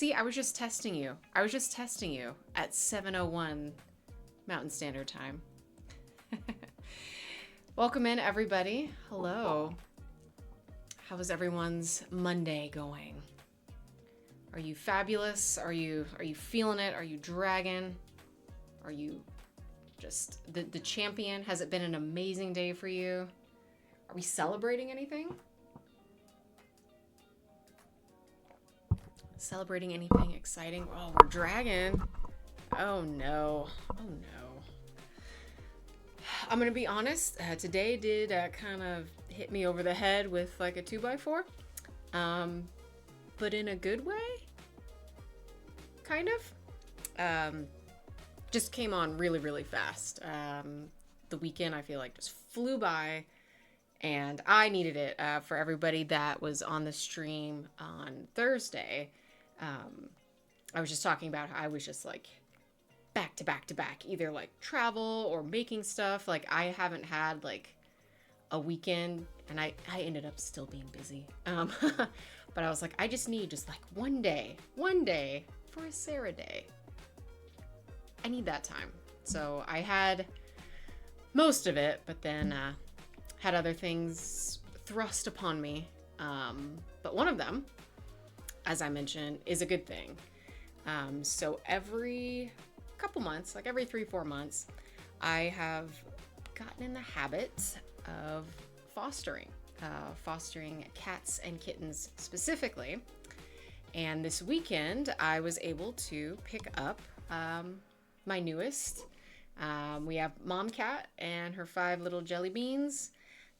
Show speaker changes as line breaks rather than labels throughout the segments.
See, I was just testing you. I was just testing you at 7:01 Mountain Standard Time. Welcome in, everybody. Hello. How is everyone's Monday going? Are you fabulous? Are you feeling it? Are you dragging? Are you just the champion? Has it been an amazing day for you? Are we celebrating anything? Celebrating anything exciting? Oh, we're dragging. Oh no. Oh no. I'm gonna be honest, today did kind of hit me over the head with like a 2x4. But in a good way? Kind of. Just came on really, really fast. The weekend, I feel like, just flew by. And I needed it for everybody that was on the stream on Thursday. I was just talking about how I was just like back to back to back, either like travel or making stuff. Like I haven't had like a weekend, and I ended up still being busy. But I was like, I just need just like one day for a Sarah day. I need that time. So I had most of it, but then had other things thrust upon me. But one of them, as I mentioned, is a good thing. So every couple months, like every 3-4 months, I have gotten in the habit of fostering cats and kittens specifically. And this weekend, I was able to pick up my newest. We have Mom Cat and her 5 little jelly beans.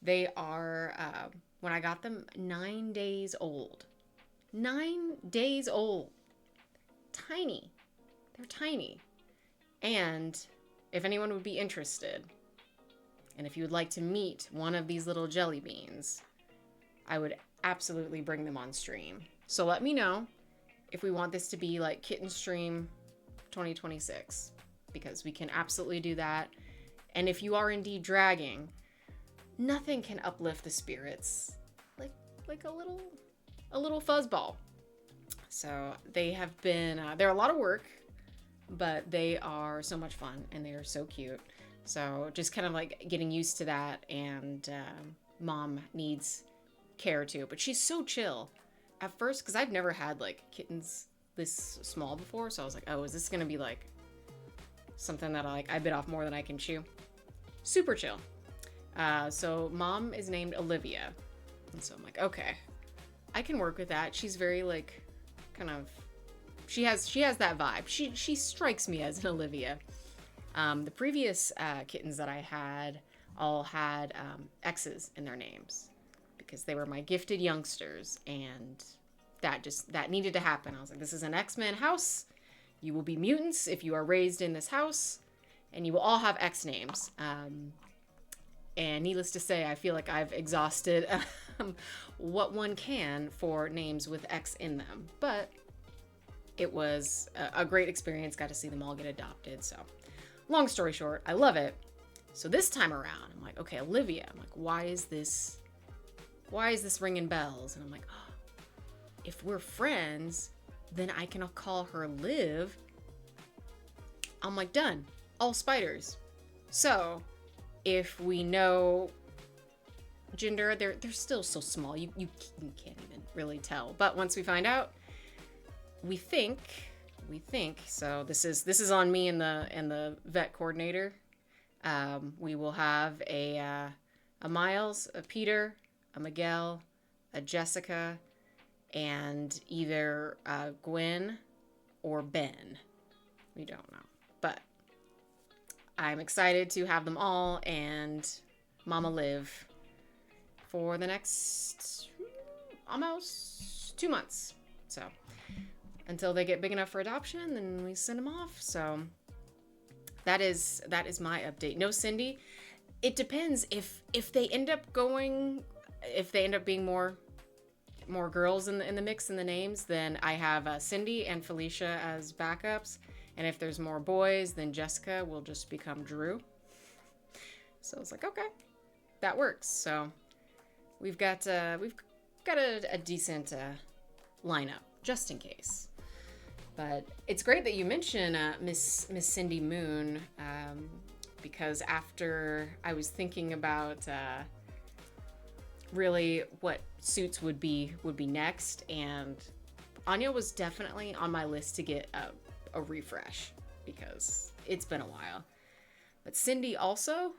They are, when I got them, 9 days old. 9 days old. Tiny. They're tiny. And if anyone would be interested, and if you would like to meet one of these little jelly beans, I would absolutely bring them on stream. So let me know if we want this to be like Kitten Stream 2026, because we can absolutely do that. And if you are indeed dragging, nothing can uplift the spirits like a little fuzzball. So they have been, they're a lot of work, but they are so much fun and they are so cute. So just kind of like getting used to that, and Mom needs care too, but she's so chill at first, because I've never had like kittens this small before. So I was like, oh, is this going to be like something that I bit off more than I can chew? Super chill. So Mom is named Olivia. And so I'm like, okay, I can work with that. She's very like, kind of, she has that vibe. She strikes me as an Olivia. The previous kittens that I had all had X's in their names because they were my gifted youngsters, and that needed to happen. I was like, this is an X-Men house. You will be mutants if you are raised in this house, and you will all have X names. And needless to say, I feel like I've exhausted what one can for names with X in them. But it was a great experience. Got to see them all get adopted. So long story short, I love it. So this time around, I'm like, okay, Olivia. I'm like, why is this ringing bells? And I'm like, oh, if we're friends, then I can call her Liv. I'm like, done. All spiders. So if we know gender, they're still so small. You can't even really tell. But once we find out, we think. So this is on me and the vet coordinator. We will have a Miles, a Peter, a Miguel, a Jessica, and either Gwen or Ben. We don't know, but I'm excited to have them all and Mama Liv for the next almost 2 months. So until they get big enough for adoption, then we send them off. So that is my update. No Cindy. It depends if they end up being more girls in the mix in the names, then I have Cindy and Felicia as backups. And if there's more boys, then Jessica will just become Drew. So I was like, okay, that works. So we've got a decent lineup just in case. But it's great that you mention Miss Cindy Moon, because after I was thinking about really what suits would be next, and Anya was definitely on my list to get a refresh because it's been a while. But Cindy also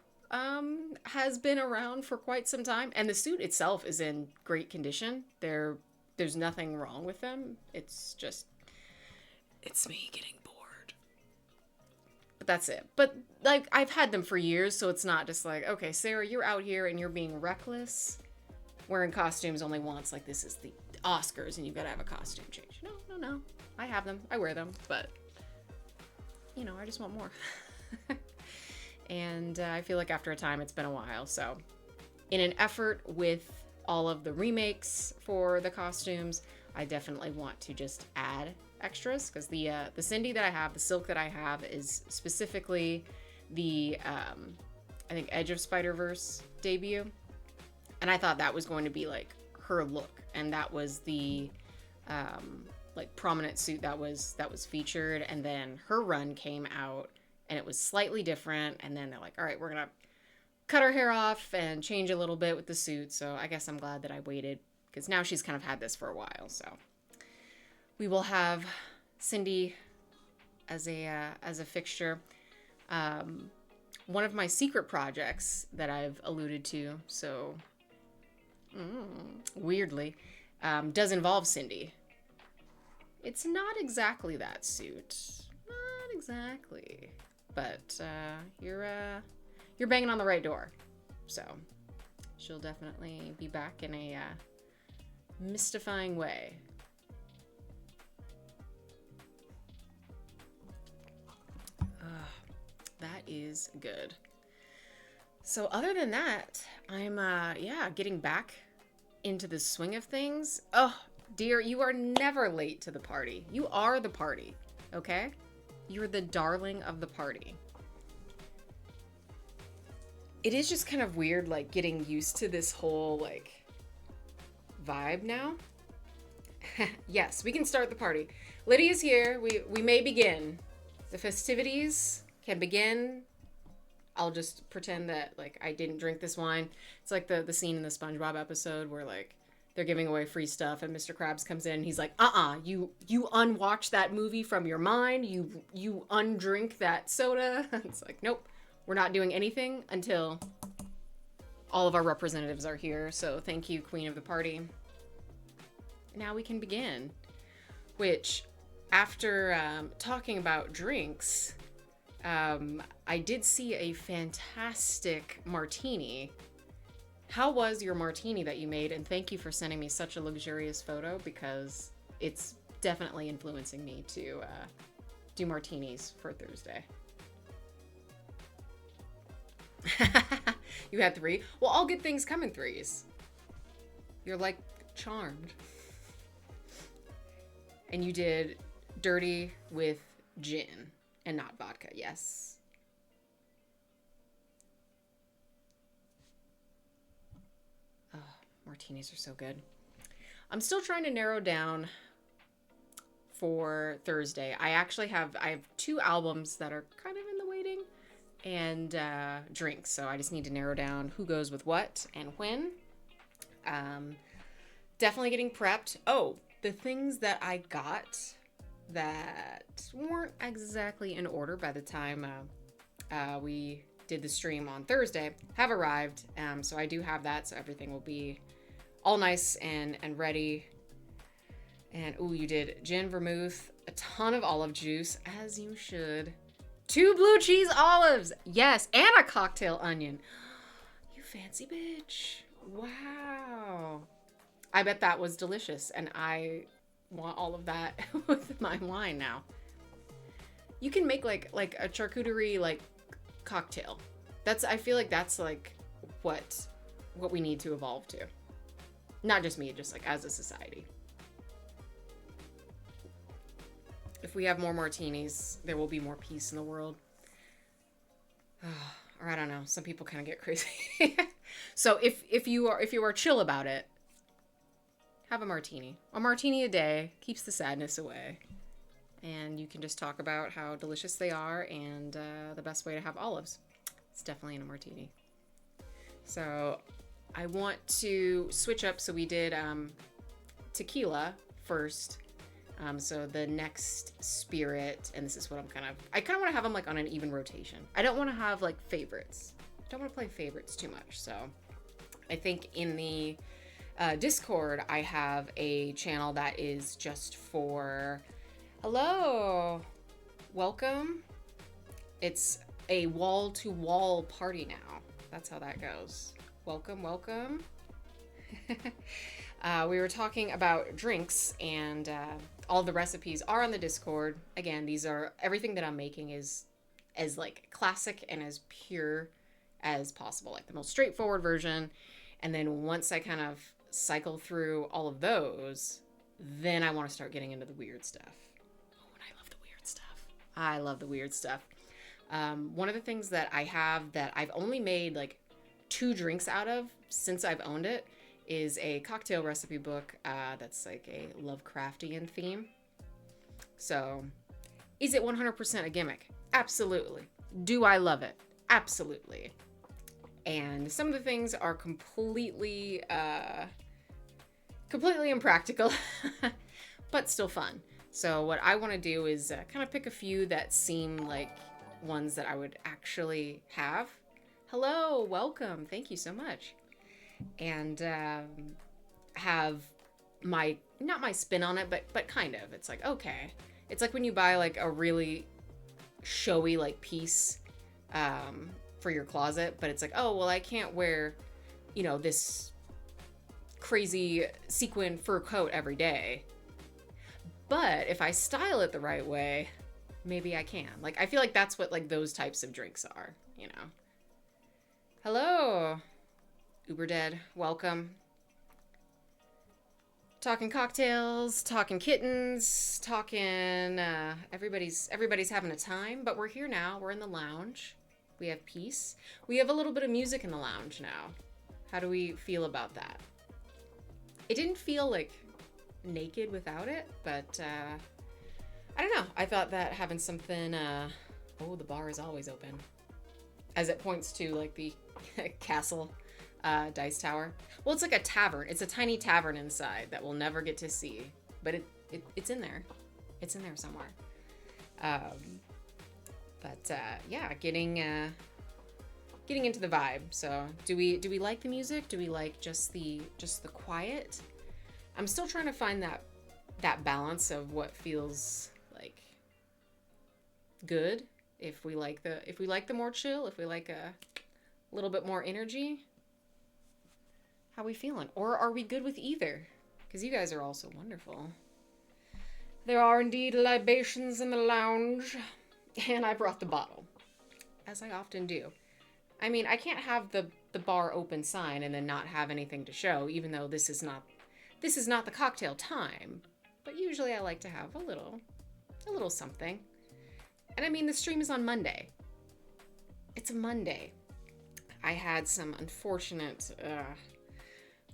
has been around for quite some time, and the suit itself is in great condition. There's nothing wrong with them. It's just, it's me getting bored. But that's it. But like, I've had them for years, so it's not just like, okay, Sarah, you're out here and you're being reckless, wearing costumes only once. Like, this is the Oscars and you've got to have a costume change. No. I have them. I wear them. But, you know, I just want more. And I feel like after a time, it's been a while. So in an effort with all of the remakes for the costumes, I definitely want to just add extras, because the Cindy that I have, the silk that I have, is specifically the I think Edge of Spider-Verse debut, and I thought that was going to be like her look, and that was the like prominent suit that was featured, and then her run came out and it was slightly different, and then they're like, all right, we're gonna cut her hair off and change a little bit with the suit. So I guess I'm glad that I waited, because now she's kind of had this for a while. So we will have Cindy as a fixture. One of my secret projects that I've alluded to, so weirdly, does involve Cindy. It's not exactly that suit, not exactly, but you're banging on the right door. So she'll definitely be back in a mystifying way. That is good. So other than that, I'm getting back into the swing of things. Oh, dear, you are never late to the party. You are the party, okay? You're the darling of the party. It is just kind of weird, like, getting used to this whole, like, vibe now. Yes, we can start the party. Lydia's here. We may begin. The festivities can begin. I'll just pretend that, like, I didn't drink this wine. It's like the scene in the SpongeBob episode where, like, they're giving away free stuff and Mr. Krabs comes in and he's like, you unwatch that movie from your mind. You undrink that soda. It's like, nope, we're not doing anything until all of our representatives are here. So thank you, Queen of the Party. Now we can begin. Which, after talking about drinks, I did see a fantastic martini. How was your martini that you made? And thank you for sending me such a luxurious photo, because it's definitely influencing me to do martinis for Thursday. You had 3? Well, all good things come in 3s. You're like charmed. And you did dirty with gin and not vodka, yes. Oh, martinis are so good. I'm still trying to narrow down for Thursday. I have 2 albums that are kind of in the waiting, and drinks. So I just need to narrow down who goes with what and when. Definitely getting prepped. Oh, the things that I got that weren't exactly in order by the time we did the stream on Thursday have arrived. So I do have that, so everything will be all nice and ready. And ooh, you did gin, vermouth, a ton of olive juice, as you should. 2 blue cheese olives, yes, and a cocktail onion. You fancy bitch. Wow. I bet that was delicious, and I want all of that with my wine now. You can make like a charcuterie like cocktail. I feel like that's like what we need to evolve to. Not just me, just like as a society. If we have more martinis, there will be more peace in the world. Or I don't know, some people kind of get crazy. So if you are chill about it, have a martini. A martini a day keeps the sadness away. and you can just talk about how delicious they are and the best way to have olives. It's definitely in a martini. So I want to switch up. So we did tequila first. So the next spirit, and this is what I kind of want to have them like on an even rotation. I don't want to have like favorites. I don't want to play favorites too much. So I think in the Discord, I have a channel that is just for, hello, welcome. It's a wall-to-wall party now. That's how that goes. Welcome, welcome. We were talking about drinks, and all the recipes are on the Discord. Again, these are, everything that I'm making is as like classic and as pure as possible, like the most straightforward version. And then once I kind of cycle through all of those, then I want to start getting into the weird stuff. Oh, and I love the weird stuff. I love the weird stuff. One of the things that I have that I've only made like 2 drinks out of since I've owned it is a cocktail recipe book that's like a Lovecraftian theme. So, is it 100% a gimmick? Absolutely. Do I love it? Absolutely. And some of the things are completely impractical, but still fun. So what I want to do is kind of pick a few that seem like ones that I would actually have. Hello, welcome. Thank you so much. And have not my spin on it, but kind of. It's like, okay. It's like when you buy like a really showy like piece for your closet, but it's like, oh, well, I can't wear, you know, this crazy sequin fur coat every day. But if I style it the right way, maybe I can. Like, I feel like that's what like those types of drinks are, you know. Hello, Uber Dead, welcome. Talking cocktails, talking kittens, talking everybody's having a time, but we're here now. We're in the lounge. We have peace. We have a little bit of music in the lounge now. How do we feel about that? It didn't feel like naked without it, but I don't know. I thought that having something oh, the bar is always open. As it points to like the castle dice tower. Well, it's like a tavern. It's a tiny tavern inside that we'll never get to see, but it's in there. It's in there somewhere. Yeah, getting into the vibe. So, do we like the music? Do we like just the quiet? I'm still trying to find that balance of what feels like good. If we like the more chill, if we like a little bit more energy, how we feeling? Or are we good with either? Because you guys are all so wonderful. There are indeed libations in the lounge, and I brought the bottle, as I often do. I mean, I can't have the bar open sign and then not have anything to show, even though this is not the cocktail time. But usually I like to have a little something. And I mean, the stream is on Monday. It's a Monday. I had some unfortunate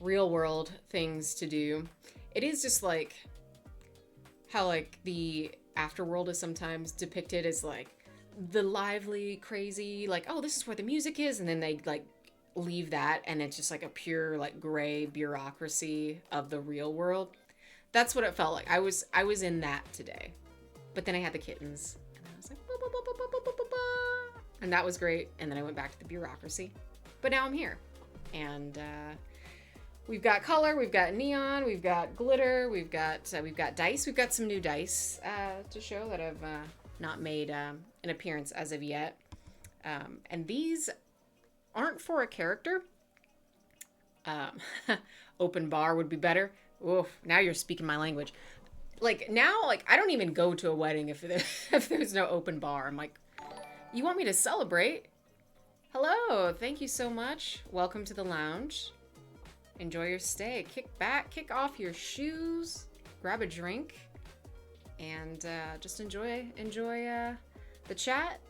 real world things to do. It is just like how like the afterworld is sometimes depicted as like the lively, crazy, like, oh, this is where the music is, and then they like leave that and it's just like a pure like gray bureaucracy of the real world. That's what it felt like. I was in that today. But then I had the kittens and I was like, bah, bah, bah, bah, bah, bah, bah, bah. And that was great. And then I went back to the bureaucracy. But now I'm here. And we've got color, we've got neon, we've got glitter, we've got dice. We've got some new dice to show that have not made an appearance as of yet. And these aren't for a character. Open bar would be better. Oof, now you're speaking my language. Like, now, like, I don't even go to a wedding if there's no open bar. I'm like, you want me to celebrate? Hello, thank you so much. Welcome to the lounge. Enjoy your stay. Kick back, kick off your shoes, grab a drink, and just enjoy the chat.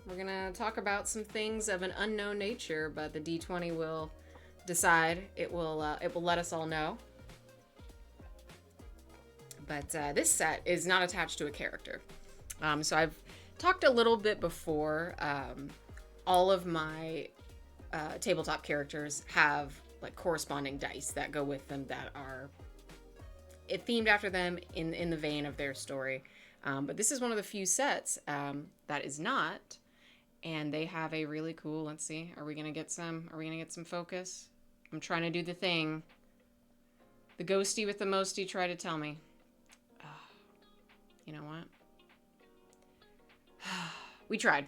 We're gonna talk about some things of an unknown nature, but the D20 will decide. It will let us all know. But this set is not attached to a character. So I've talked a little bit before. All of my tabletop characters have like corresponding dice that go with them that are themed after them in the vein of their story. But this is one of the few sets that is not. And they have a really cool, let's see, are we gonna get some focus? I'm trying to do the thing. The ghosty with the mosty try to tell me. You know what? We tried.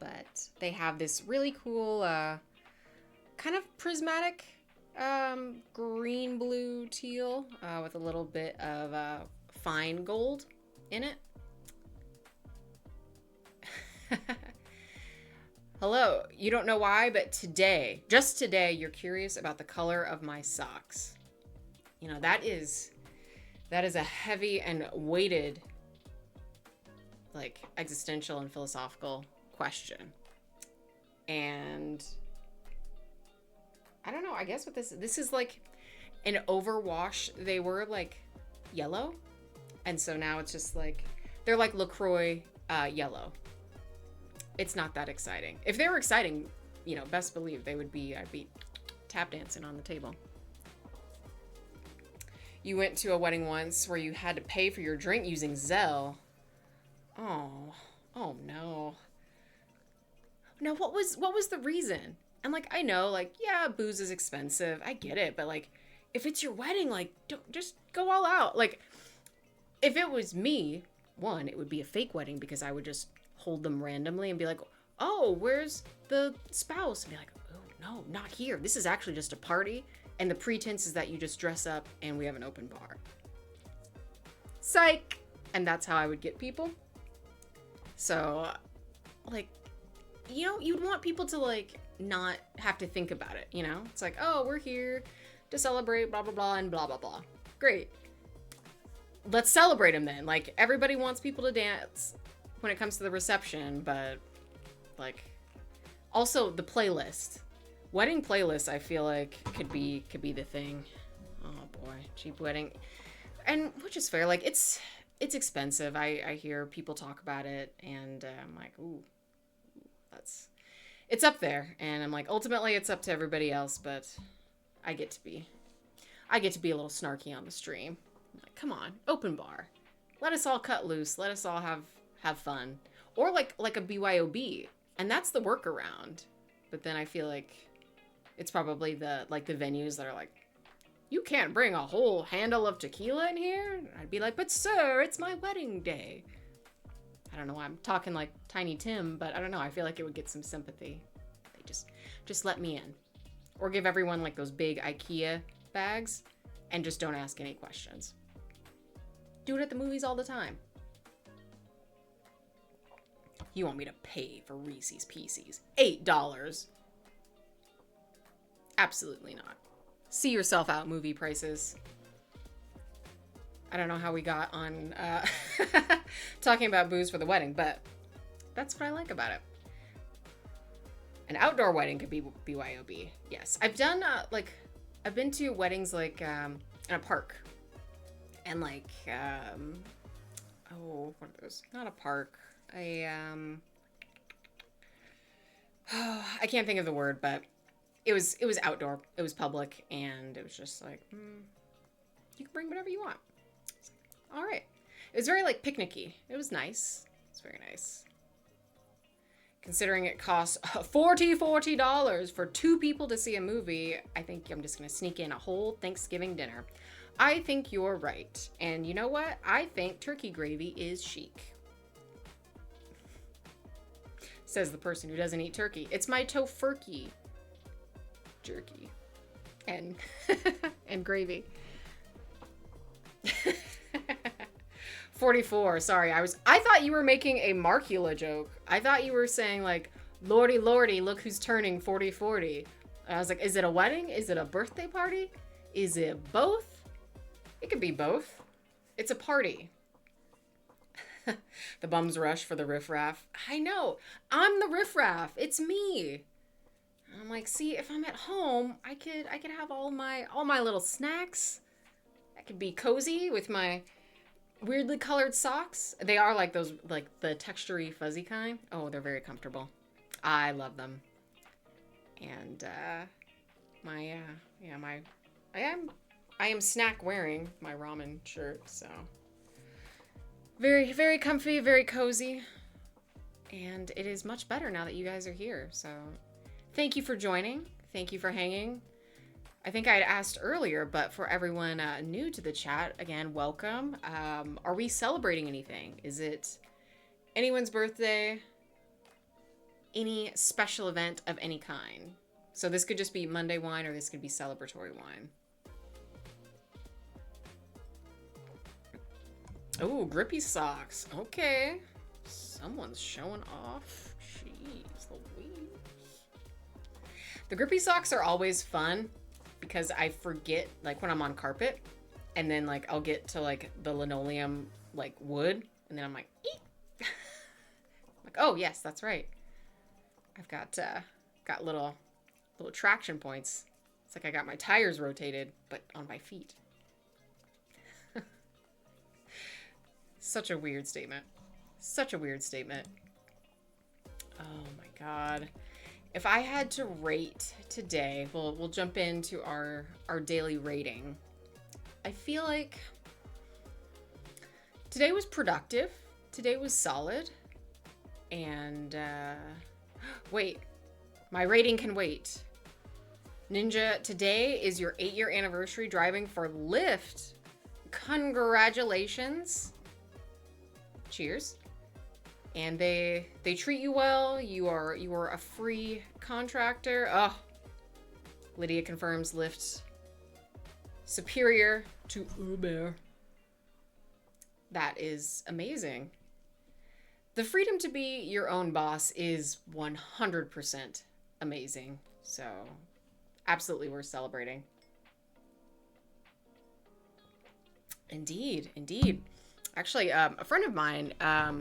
But they have this really cool, kind of prismatic, green, blue, teal, with a little bit of fine gold in it. Hello, you don't know why, but today, just today, you're curious about the color of my socks. You know, that is a heavy and weighted, like, existential and philosophical question. And I don't know, I guess what this is like an overwash. They were like yellow, and so now it's just like, they're like LaCroix yellow. It's not that exciting. If they were exciting, you know, best believe I'd be tap dancing on the table. You went to a wedding once where you had to pay for your drink using Zelle. Oh no. No, what was the reason? And like, I know, like, yeah, booze is expensive. I get it, but like, if it's your wedding, like, don't just go all out. Like, if it was me, one, it would be a fake wedding because I would just hold them randomly and be like, oh, where's the spouse? And be like, oh, no, not here. This is actually just a party. And the pretense is that you just dress up and we have an open bar. Psych! And that's how I would get people. So, like, you know, you'd want people to, like, not have to think about it, you know? It's like, oh, we're here to celebrate, blah, blah, blah, and blah, blah, blah. Great. Let's celebrate them then. Like, everybody wants people to dance when it comes to the reception, but, like, also the playlist. Wedding playlists, I feel like, could be the thing. Oh, boy. Cheap wedding. And, which is fair. Like, it's expensive. I hear people talk about it, and I'm like, ooh, it's up there. And I'm like, ultimately, it's up to everybody else, but I get to be a little snarky on the stream. I'm like, come on, open bar. Let us all cut loose. Let us all have fun. Or like a BYOB. And that's the workaround. But then I feel like it's probably the venues that are like, you can't bring a whole handle of tequila in here. I'd be like, but sir, it's my wedding day. I don't know why I'm talking like Tiny Tim, but I don't know. I feel like it would get some sympathy. They just let me in. Or give everyone like those big IKEA bags and just don't ask any questions. Do it at the movies all the time. You want me to pay for Reese's Pieces? $8. Absolutely not. See yourself out, movie prices. I don't know how we got on talking about booze for the wedding, but that's what I like about it. An outdoor wedding could be BYOB. Yes. I've done, I've been to weddings, like, in a park. And, like, what are those? Not a park. I can't think of the word, but it was outdoor. It was public, and it was just like, you can bring whatever you want. All right. It was very, like, picnicky. It was nice. It's very nice. Considering it costs $40 for 2 people to see a movie, I think I'm just going to sneak in a whole Thanksgiving dinner. I think you're right. And you know what? I think turkey gravy is chic. Says the person who doesn't eat turkey. It's my tofurkey jerky. And and gravy. 44. Sorry, I thought you were making a Marcula joke. I thought you were saying like, Lordy, Lordy, look who's turning 40. And I was like, is it a wedding? Is it a birthday party? Is it both? It could be both. It's a party. The bums rush for the riffraff. I know. I'm the riffraff. It's me. I'm like, see, if I'm at home, I could have all my little snacks. could be cozy with my weirdly colored socks. They are like those, like the textury fuzzy kind. Oh, they're very comfortable. I love them. And I am snack wearing my ramen shirt, so very, very comfy, very cozy. And it is much better now that you guys are here. So thank you for joining. Thank you for hanging. I think I had asked earlier, but for everyone new to the chat, again, welcome. Are we celebrating anything? Is it anyone's birthday? Any special event of any kind? So this could just be Monday wine, or this could be celebratory wine. Oh, grippy socks. Okay. Someone's showing off. Jeez Louise. The grippy socks are always fun because I forget, like when I'm on carpet, and then like I'll get to like the linoleum, like wood, and then I'm like, eek. Like, oh yes, that's right. I've got little traction points. It's like I got my tires rotated, but on my feet. Such a weird statement. Such a weird statement. Oh my God. If I had to rate today, we'll jump into our daily rating. I feel like today was productive. Today was solid. And wait, my rating can wait. Ninja, today is your 8-year anniversary driving for Lyft. Congratulations. Cheers. And they treat you well. You are a free contractor. Oh, Lydia confirms Lyft superior to Uber. That is amazing. The freedom to be your own boss is 100% amazing. So absolutely worth celebrating. Indeed, indeed. Actually, a friend of mine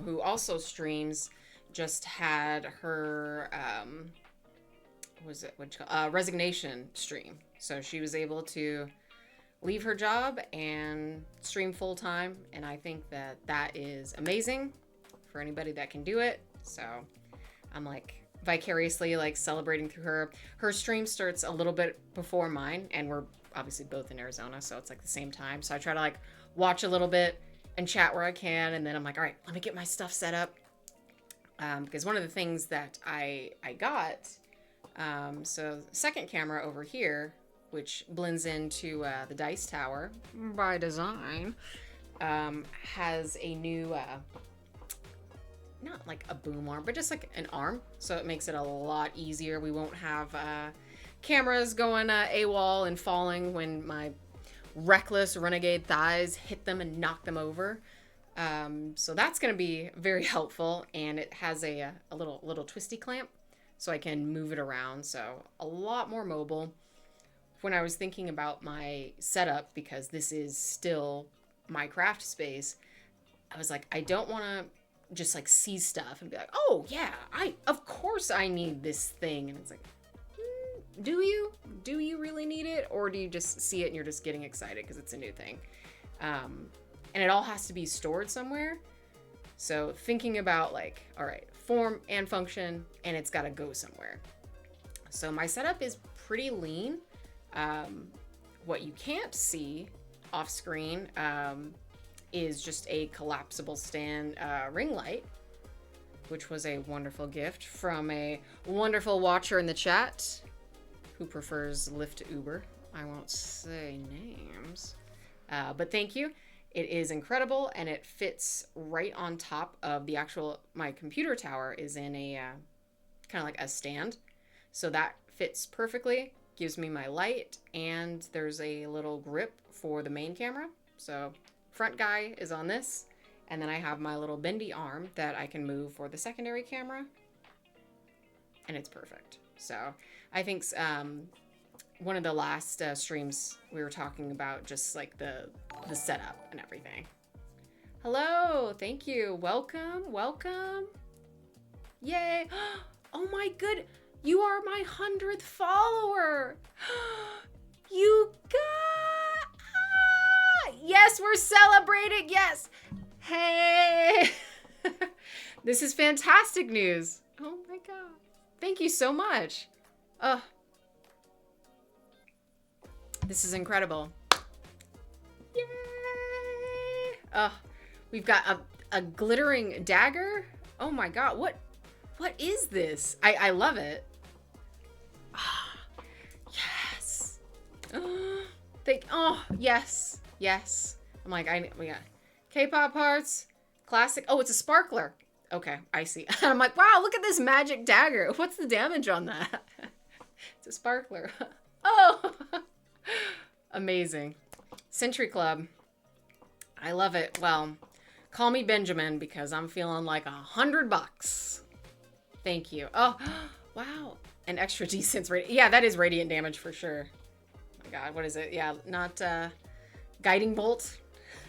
who also streams just had her resignation stream. So she was able to leave her job and stream full time, and I think that is amazing for anybody that can do it. So I'm like vicariously like celebrating through her. Her stream starts a little bit before mine, and we're obviously both in Arizona, so it's like the same time. So I try to like watch a little bit and chat where I can, and then I'm like, all right, let me get my stuff set up. Because one of the things that I got, so second camera over here, which blends into the dice tower by design, has a new, not like a boom arm, but just like an arm. So it makes it a lot easier. We won't have cameras going AWOL and falling when my reckless renegade thighs hit them and knock them over. So that's going to be very helpful, and it has a little twisty clamp so I can move it around, so a lot more mobile. When I was thinking about my setup, because this is still my craft space, I was like, I don't want to just like see stuff and be like, oh yeah, of course I need this thing, and it's like, do you really need it, or do you just see it and you're just getting excited because it's a new thing? And it all has to be stored somewhere. So thinking about like, all right, form and function, and it's got to go somewhere. So my setup is pretty lean. What you can't see off screen is just a collapsible stand ring light, which was a wonderful gift from a wonderful watcher in the chat who prefers Lyft to Uber. I won't say names, but thank you. It is incredible, and it fits right on top of the actual, my computer tower is in a kind of like a stand. So that fits perfectly, gives me my light, and there's a little grip for the main camera. So front guy is on this, and then I have my little bendy arm that I can move for the secondary camera, and it's perfect. So I think one of the last streams we were talking about just like the setup and everything. Hello, thank you. Welcome. Yay. Oh my good. You are my 100th follower. You got, Yes, we're celebrating. Yes. Hey. This is fantastic news. Oh my God. Thank you so much. This is incredible. Yay. We've got a glittering dagger. Oh my God. What is this? I love it. Yes. Yes. Yes. I'm like, we got K-pop hearts, classic. Oh, it's a sparkler. Okay, I see. I'm like, wow, look at this magic dagger. What's the damage on that? It's a sparkler. Oh, amazing. Century Club. I love it. Well, call me Benjamin because I'm feeling like $100. Thank you. Oh, wow. An extra decent radiant. Yeah, that is radiant damage for sure. Oh my God, what is it? Yeah, not guiding bolt.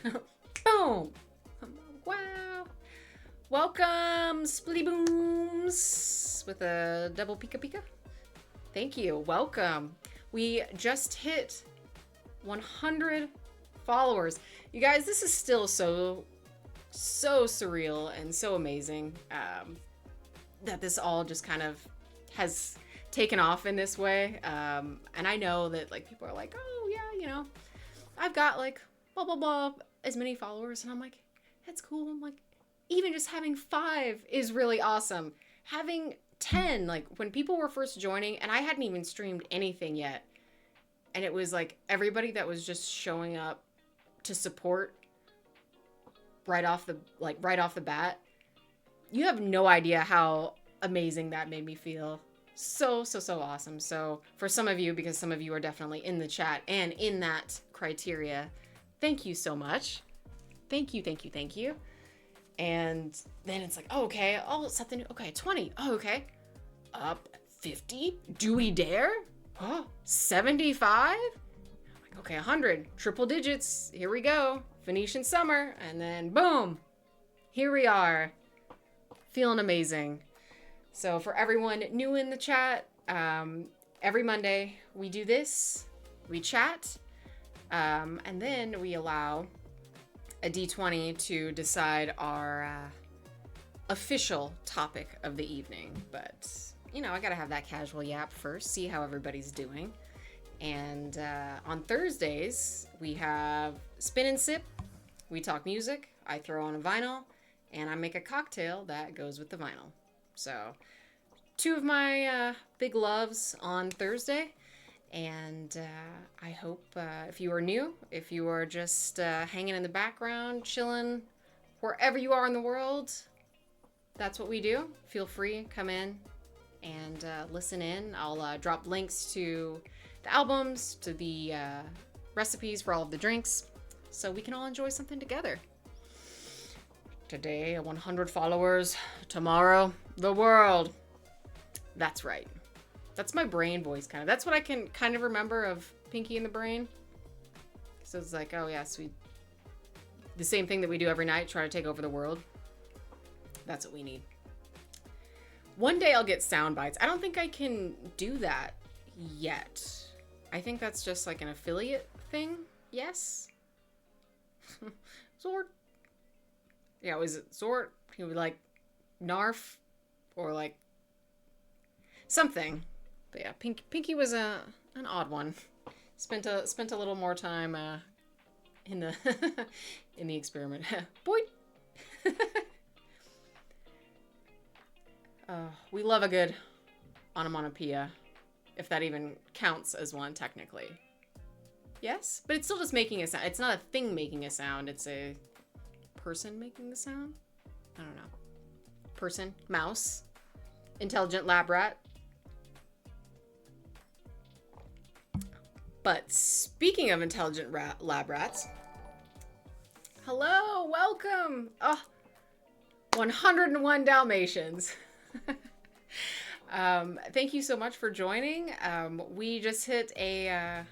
Boom. Wow. Welcome, Splitty Booms, with a double Pika Pika. Thank you. Welcome. We just hit 100 followers. You guys, this is still so surreal and so amazing that this all just kind of has taken off in this way. And I know that like people are like, oh yeah, you know, I've got like blah, blah, blah, as many followers. And I'm like, that's cool. I'm like, even just having 5 is really awesome. Having 10, like when people were first joining and I hadn't even streamed anything yet. And it was like everybody that was just showing up to support right off the bat. You have no idea how amazing that made me feel. So awesome. So for some of you, because some of you are definitely in the chat and in that criteria, thank you so much. Thank you. And then it's like, oh, okay, oh, something new. Okay, 20. Oh, okay. Up 50. Do we dare? Oh, 75. Like, okay, 100. Triple digits. Here we go. Phoenician summer. And then boom. Here we are. Feeling amazing. So for everyone new in the chat, every Monday we do this. We chat. And then we allow a D20 to decide our official topic of the evening. But, you know, I gotta have that casual yap first, see how everybody's doing. And on Thursdays, we have Spin and Sip. We talk music. I throw on a vinyl, and I make a cocktail that goes with the vinyl. So, 2 of my big loves on Thursday. And I hope if you are new, if you are just hanging in the background, chilling, wherever you are in the world, that's what we do. Feel free, come in and listen in. I'll drop links to the albums, to the recipes for all of the drinks, so we can all enjoy something together. Today, 100 followers. Tomorrow, the world. That's right. That's my brain voice, kind of. That's what I can kind of remember of Pinky in the Brain. So it's like, oh yes, the same thing that we do every night, try to take over the world. That's what we need. One day I'll get sound bites. I don't think I can do that yet. I think that's just like an affiliate thing. Yes? Zord. Yeah, was it Zord? He would like Narf or like something. But yeah, Pinky was an odd one. Spent a little more time in the in the experiment. Boy. We love a good onomatopoeia, if that even counts as one technically. Yes, but it's still just making a sound. It's not a thing making a sound. It's a person making the sound. I don't know. Person, mouse, intelligent lab rat. But speaking of intelligent lab rats, hello, welcome. 101 Dalmatians. Thank you so much for joining. We just hit a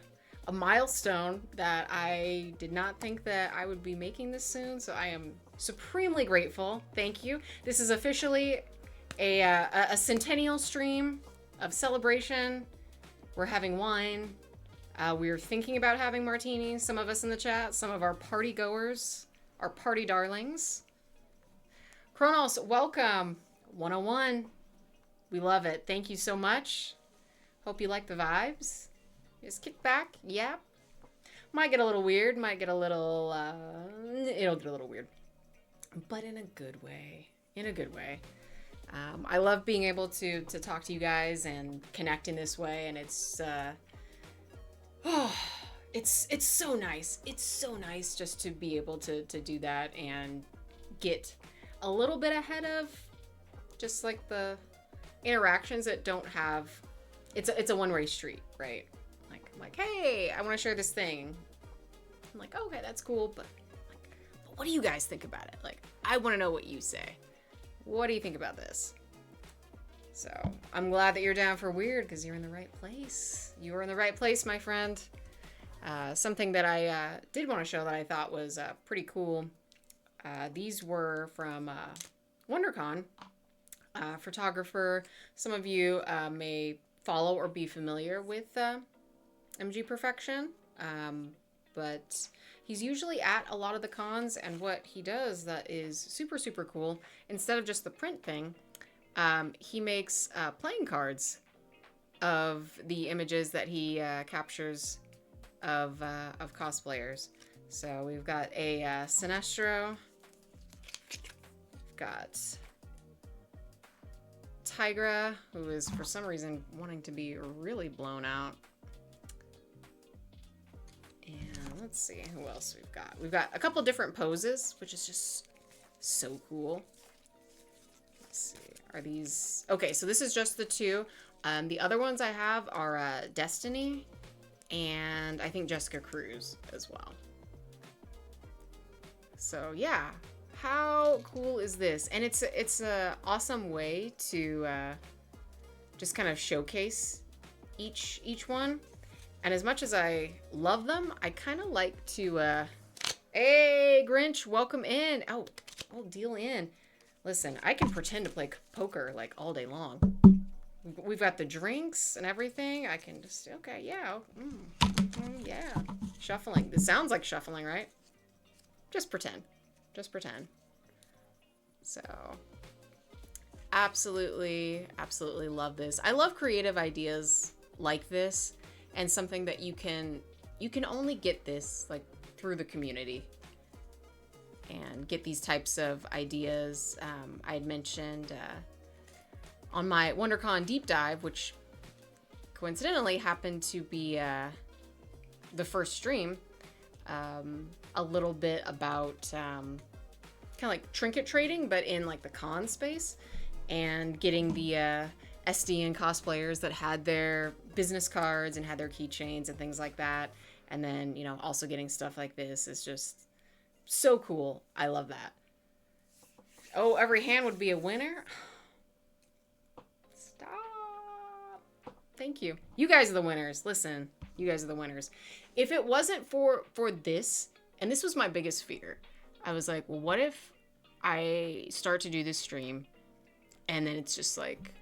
milestone that I did not think that I would be making this soon, so I am supremely grateful. Thank you. This is officially a centennial stream of celebration. We're having wine. We were thinking about having martinis, some of us in the chat, some of our party goers, our party darlings. Kronos, welcome. 101. We love it. Thank you so much. Hope you like the vibes. Just kick back, yap. Might get a little weird, might get a little, it'll get a little weird. But in a good way. In a good way. I love being able to talk to you guys and connect in this way, and it's so nice. It's so nice just to be able to do that and get a little bit ahead of just like the interactions that don't have, it's a one-way street, right? Like I'm like, hey, I want to share this thing. I'm like, okay, that's cool, but what do you guys think about it? Like, I want to know what you say. What do you think about this? So I'm glad that you're down for weird, because you're in the right place. You are in the right place, my friend. Something that I did want to show that I thought was pretty cool. These were from WonderCon. Photographer, some of you may follow or be familiar with MG Perfection, but he's usually at a lot of the cons, and what he does that is super, super cool, instead of just the print thing, he makes playing cards of the images that he captures of cosplayers. So we've got a Sinestro, we've got Tigra, who is for some reason wanting to be really blown out. And let's see who else we've got. We've got a couple different poses, which is just so cool. Let's see. Are these... Okay, so this is just the two. The other ones I have are Destiny and I think Jessica Cruz as well. So yeah, how cool is this? And it's a awesome way to just kind of showcase each one. And as much as I love them, I kind of like to, hey, Grinch, welcome in. Oh, deal in. Listen, I can pretend to play poker, like, all day long. We've got the drinks and everything. I can just, okay, yeah. Yeah. Shuffling. This sounds like shuffling, right? Just pretend. Just pretend. So, absolutely, absolutely love this. I love creative ideas like this. And something that you can only get this like through the community and get these types of ideas. I had mentioned on my WonderCon deep dive, which coincidentally happened to be the first stream, a little bit about kind of like trinket trading, but in like the con space, and getting the SD and cosplayers that had their business cards and had their keychains and things like that. And then, you know, also getting stuff like this is just so cool. I love that. Oh, every hand would be a winner. Stop. Thank you. You guys are the winners. Listen, you guys are the winners. If it wasn't for this, and this was my biggest fear, I was like, well, what if I start to do this stream and then it's just like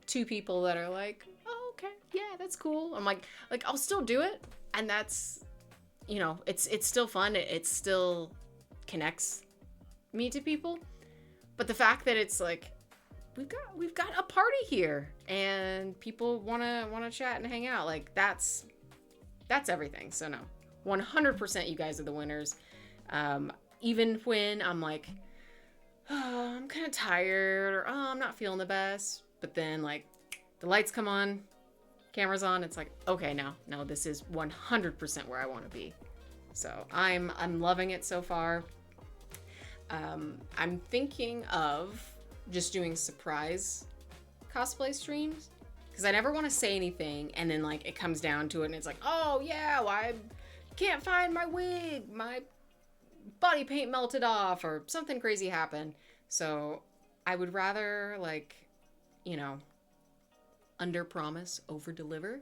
2 people that are like, oh, okay, yeah, that's cool. I'm like I'll still do it, and that's, you know, it's still fun. It still connects me to people. But the fact that it's like we've got a party here and people wanna chat and hang out, like that's everything. So no, 100% you guys are the winners. Even when I'm like, oh, I'm kind of tired, or oh, I'm not feeling the best. But then, like, the lights come on, camera's on, it's like, okay, no, this is 100% where I want to be. So I'm loving it so far. I'm thinking of just doing surprise cosplay streams, because I never want to say anything, and then, like, it comes down to it, and it's like, oh, yeah, well, I can't find my wig, my body paint melted off, or something crazy happened. So I would rather, like, you know, under promise, over deliver,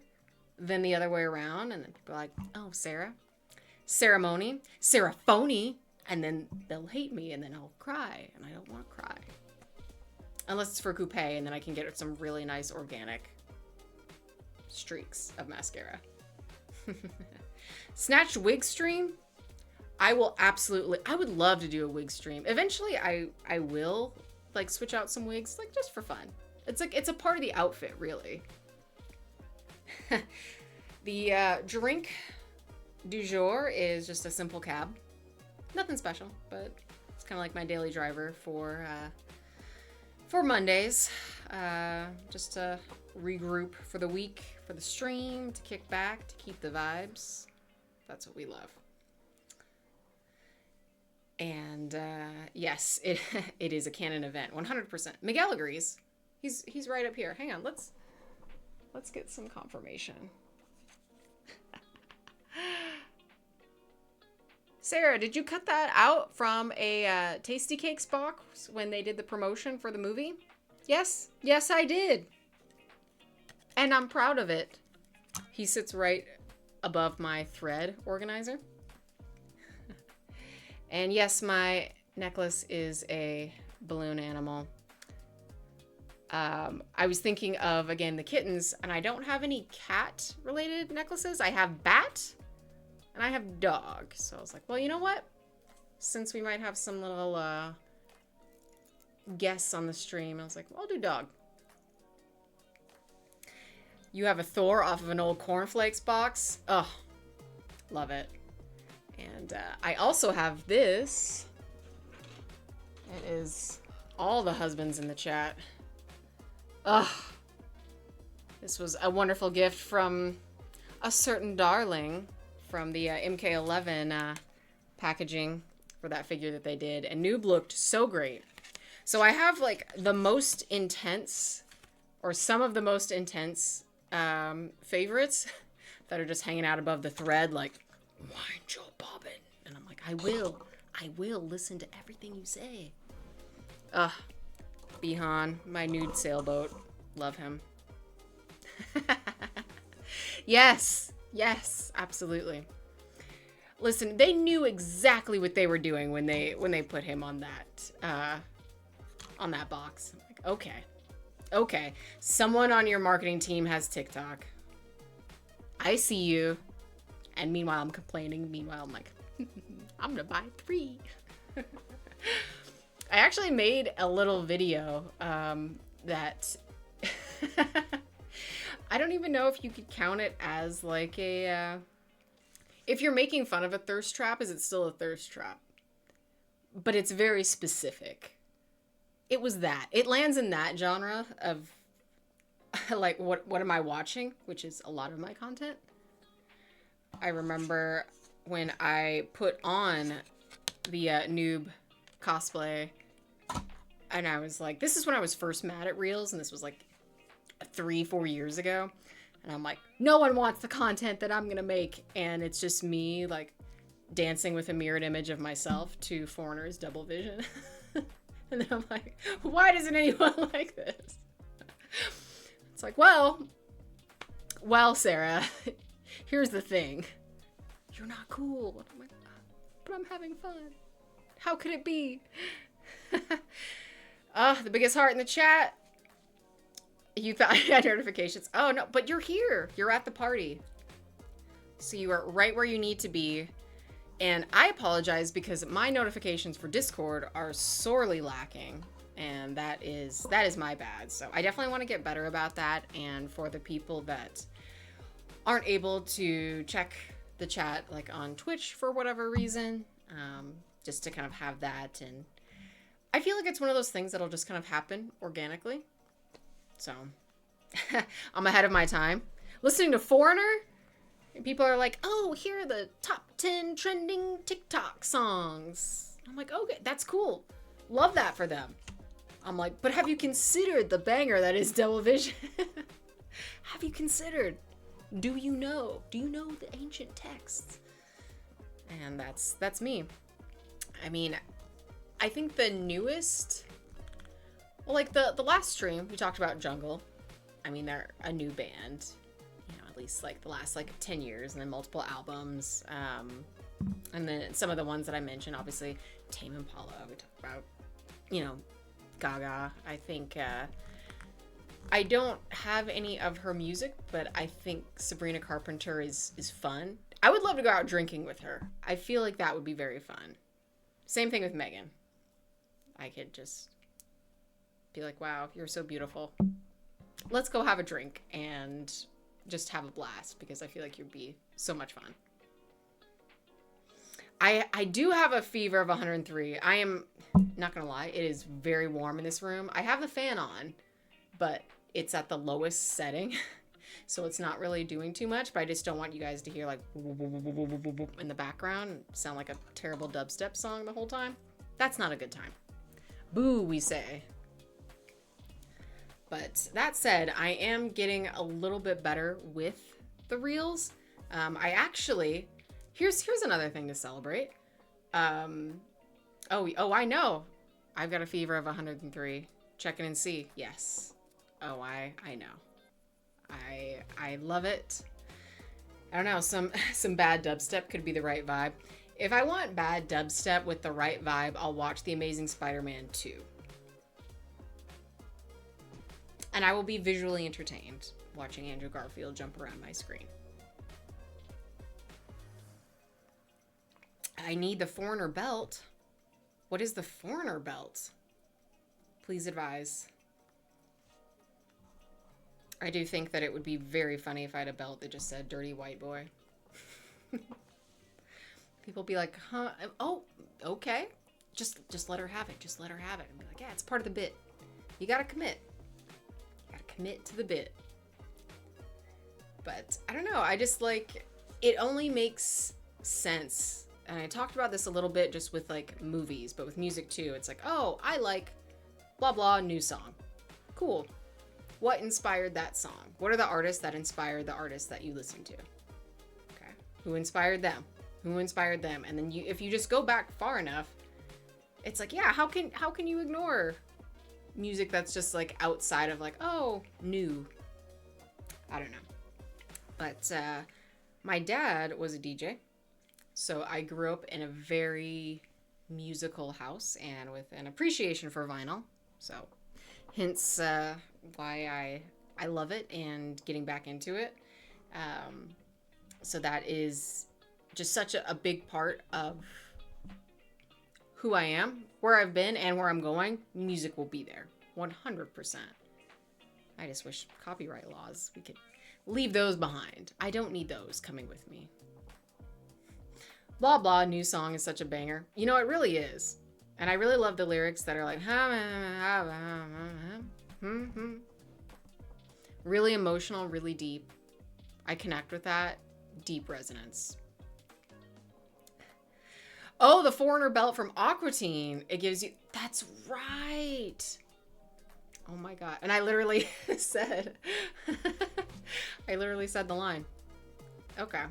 than the other way around. And then people are like, oh, Saraphony, and then they'll hate me, and then I'll cry, and I don't want to cry. Unless it's for coupe, and then I can get some really nice organic streaks of mascara. Snatched wig stream. I would love to do a wig stream. Eventually I will like switch out some wigs, like just for fun. It's like, it's a part of the outfit, really. The drink du jour is just a simple cab. Nothing special, but it's kind of like my daily driver for Mondays. Just to regroup for the week, for the stream, to kick back, to keep the vibes. That's what we love. And yes, it is a canon event, 100%. Miguel agrees. He's right up here. Hang on, let's get some confirmation. Sarah, did you cut that out from a Tasty Cakes box when they did the promotion for the movie? Yes, I did. And I'm proud of it. He sits right above my thread organizer. And yes, my necklace is a balloon animal. I was thinking of, again, the kittens, and I don't have any cat-related necklaces. I have bat, and I have dog. So I was like, well, you know what? Since we might have some little guests on the stream, I was like, well, I'll do dog. You have a Thor off of an old cornflakes box. Oh, love it. And I also have this. It is all the husbands in the chat. Ugh. This was a wonderful gift from a certain darling from the MK11 packaging for that figure that they did. And Noob looked so great. So I have like the most intense, or some of the most intense favorites that are just hanging out above the thread, like, wind your bobbin. And I'm like, I will listen to everything you say. Bihan, my nude sailboat. Love him. Yes, absolutely. Listen, they knew exactly what they were doing when they put him on that box. I'm like, okay. Someone on your marketing team has TikTok. I see you. And meanwhile, I'm complaining. Meanwhile, I'm like, I'm gonna buy 3. I actually made a little video that I don't even know if you could count it as like a... if you're making fun of a thirst trap, is it still a thirst trap? But it's very specific. It was that. It lands in that genre of like, what am I watching? Which is a lot of my content. I remember when I put on the noob cosplay, and I was like, this is when I was first mad at Reels, and this was like 3-4 years ago. And I'm like, no one wants the content that I'm gonna make. And it's just me like dancing with a mirrored image of myself to Foreigner's Double Vision. And then I'm like, why doesn't anyone like this? It's like, well, Sarah, here's the thing. You're not cool. And I'm like, but I'm having fun. How could it be? The biggest heart in the chat. You thought I had notifications. Oh, no, but you're here. You're at the party. So you are right where you need to be. And I apologize because my notifications for Discord are sorely lacking. And that is my bad. So I definitely want to get better about that. And for the people that aren't able to check the chat like on Twitch for whatever reason, just to kind of have that. And I feel like it's one of those things that'll just kind of happen organically. So I'm ahead of my time. Listening to Foreigner, and people are like, oh, here are the top 10 trending TikTok songs. I'm like, okay, that's cool. Love that for them. I'm like, but have you considered the banger that is Double Vision? Have you considered? Do you know? Do you know the ancient texts? And that's me. I mean, I think the newest... Well, like the last stream, we talked about Jungle. I mean, they're a new band, you know, at least like the last like 10 years, and then multiple albums. And then some of the ones that I mentioned, obviously, Tame Impala, we talked about, you know, Gaga. I think I don't have any of her music, but I think Sabrina Carpenter is fun. I would love to go out drinking with her. I feel like that would be very fun. Same thing with Megan. I could just be like, wow, you're so beautiful. Let's go have a drink and just have a blast, because I feel like you'd be so much fun. I do have a fever of 103. I am not going to lie. It is very warm in this room. I have the fan on, but it's at the lowest setting. So it's not really doing too much, but I just don't want you guys to hear like in the background, sound like a terrible dubstep song the whole time. That's not a good time. Boo, we say. But that said, I am getting a little bit better with the reels. I actually, here's another thing to celebrate. Oh, I know. I've got a fever of 103. Check it and see. Yes. Oh, I know. I love it. I don't know, some bad dubstep could be the right vibe. If I want bad dubstep with the right vibe, I'll watch The Amazing Spider-Man 2. And I will be visually entertained watching Andrew Garfield jump around my screen. I need the Foreigner belt. What is the Foreigner belt? Please advise. I do think that it would be very funny if I had a belt that just said dirty white boy. People be like, huh? Oh, okay. Just let her have it. Just let her have it. And be like, yeah, it's part of the bit. You gotta commit. You gotta commit to the bit. But I don't know. I just like, it only makes sense. And I talked about this a little bit just with like movies, but with music too. It's like, oh, I like blah, blah, new song. Cool. What inspired that song? What are the artists that inspired the artists that you listen to? Okay. Who inspired them? Who inspired them? And then if you just go back far enough, it's like, yeah, how can you ignore music that's just like outside of like, oh, new? I don't know. But my dad was a DJ. So I grew up in a very musical house and with an appreciation for vinyl. So hence why I love it and getting back into it. So that is just such a big part of who I am, where I've been, and where I'm going. Music will be there, 100%. I just wish copyright laws, we could leave those behind. I don't need those coming with me. Blah, blah, new song is such a banger. You know, it really is. And I really love the lyrics that are like, really emotional, really deep. I connect with that. Deep resonance. Oh, the Foreigner belt from Aqua Teen. It gives you, that's right. Oh my God. And I literally said, the line. Okay.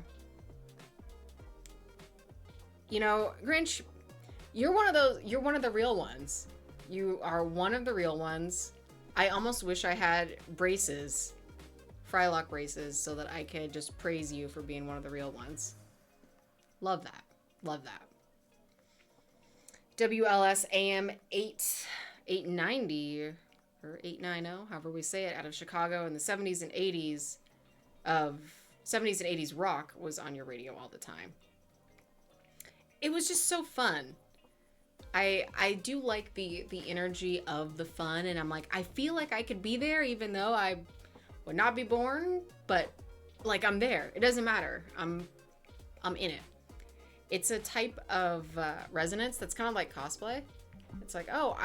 You know, Grinch, you're one of the real ones. You are one of the real ones. I almost wish I had braces, Frylock braces, so that I could just praise you for being one of the real ones. Love that. Love that. WLS AM 890 or 890, however we say it, out of Chicago in the 70s and 80s and 80s rock was on your radio all the time. It was just so fun. I do like the energy of the fun, and I'm like, I feel like I could be there even though I would not be born, but like I'm there. It doesn't matter. I'm in it. It's a type of resonance that's kind of like cosplay. It's like, oh,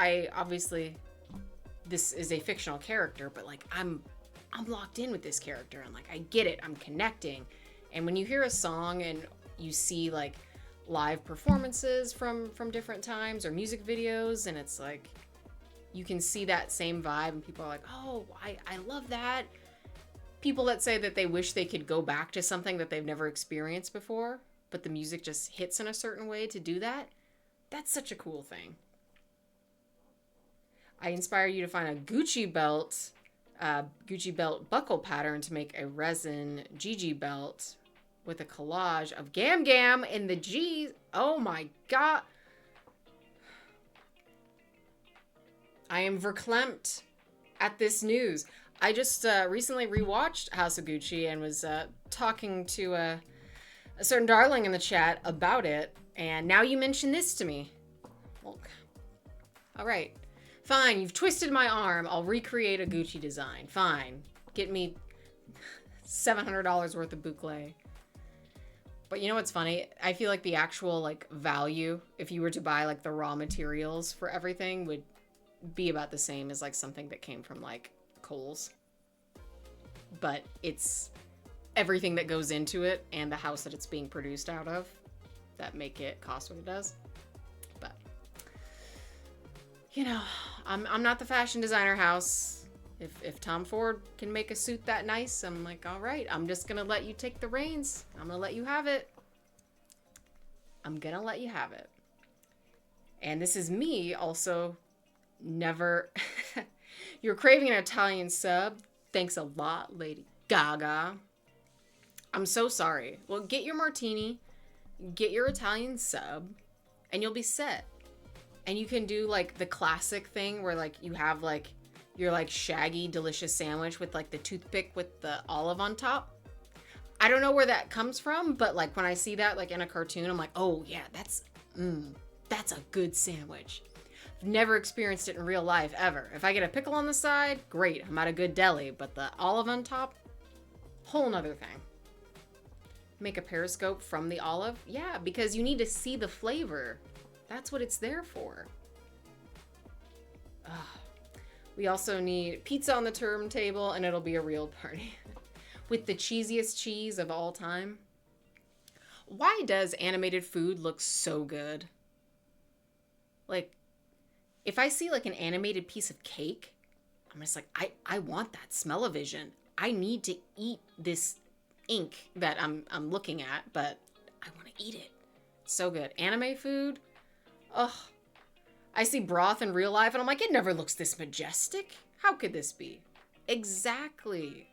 this is a fictional character, but like I'm locked in with this character, and like I get it. I'm connecting. And when you hear a song and you see like live performances from different times or music videos, and it's like you can see that same vibe, and people are like, oh, I love that. People that say that they wish they could go back to something that they've never experienced before, but the music just hits in a certain way to do that. That's such a cool thing. I inspire you to find a Gucci belt buckle pattern to make a resin GG belt with a collage of Gam Gam in the G's. Oh my God. I am verklempt at this news. I just recently rewatched House of Gucci and was talking to a certain darling in the chat about it, and now you mention this to me. Well, all right. Fine, you've twisted my arm. I'll recreate a Gucci design. Fine. Get me $700 worth of boucle. But you know what's funny? I feel like the actual like value, if you were to buy like the raw materials for everything, would be about the same as like something that came from like Kohl's. But it's everything that goes into it and the house that it's being produced out of that make it cost what it does. But you know, I'm not the fashion designer house. If Tom Ford can make a suit that nice, I'm like, all right, I'm just gonna let you take the reins. I'm gonna let you have it. I'm gonna let you have it. And this is me also never. You're craving an Italian sub. Thanks a lot, Lady Gaga. I'm so sorry. Well, get your martini, get your Italian sub, and you'll be set. And you can do like the classic thing where like you have like your like shaggy delicious sandwich with like the toothpick with the olive on top. I don't know where that comes from, but like when I see that like in a cartoon, I'm like, oh yeah, that's a good sandwich. I've never experienced it in real life ever. If I get a pickle on the side, great, I'm at a good deli, but the olive on top, whole nother thing. Make a periscope from the olive? Yeah, because you need to see the flavor. That's what it's there for. Ugh. We also need pizza on the turntable, and it'll be a real party. With the cheesiest cheese of all time. Why does animated food look so good? Like, if I see like an animated piece of cake, I'm just like, I want that smell-o-vision. I need to eat this ink that I'm looking at, but I want to eat it. So good. Anime food? Ugh. I see broth in real life and I'm like, it never looks this majestic. How could this be? Exactly.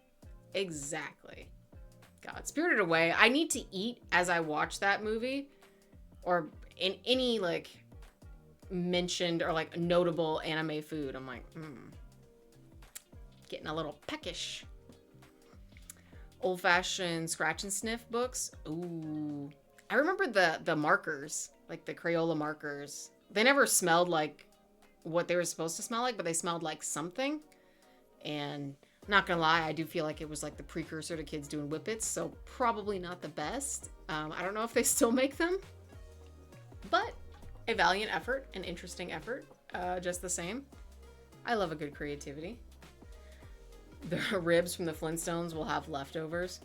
God, Spirited Away. I need to eat as I watch that movie or in any like mentioned or like notable anime food. I'm like, getting a little peckish. Old-fashioned scratch and sniff books. Ooh. I remember the markers, like the Crayola markers. They never smelled like what they were supposed to smell like, but they smelled like something. And not gonna lie, I do feel like it was like the precursor to kids doing whippets, so probably not the best. I don't know if they still make them, but a valiant effort, an interesting effort, just the same. I love a good creativity. The ribs from the Flintstones will have leftovers.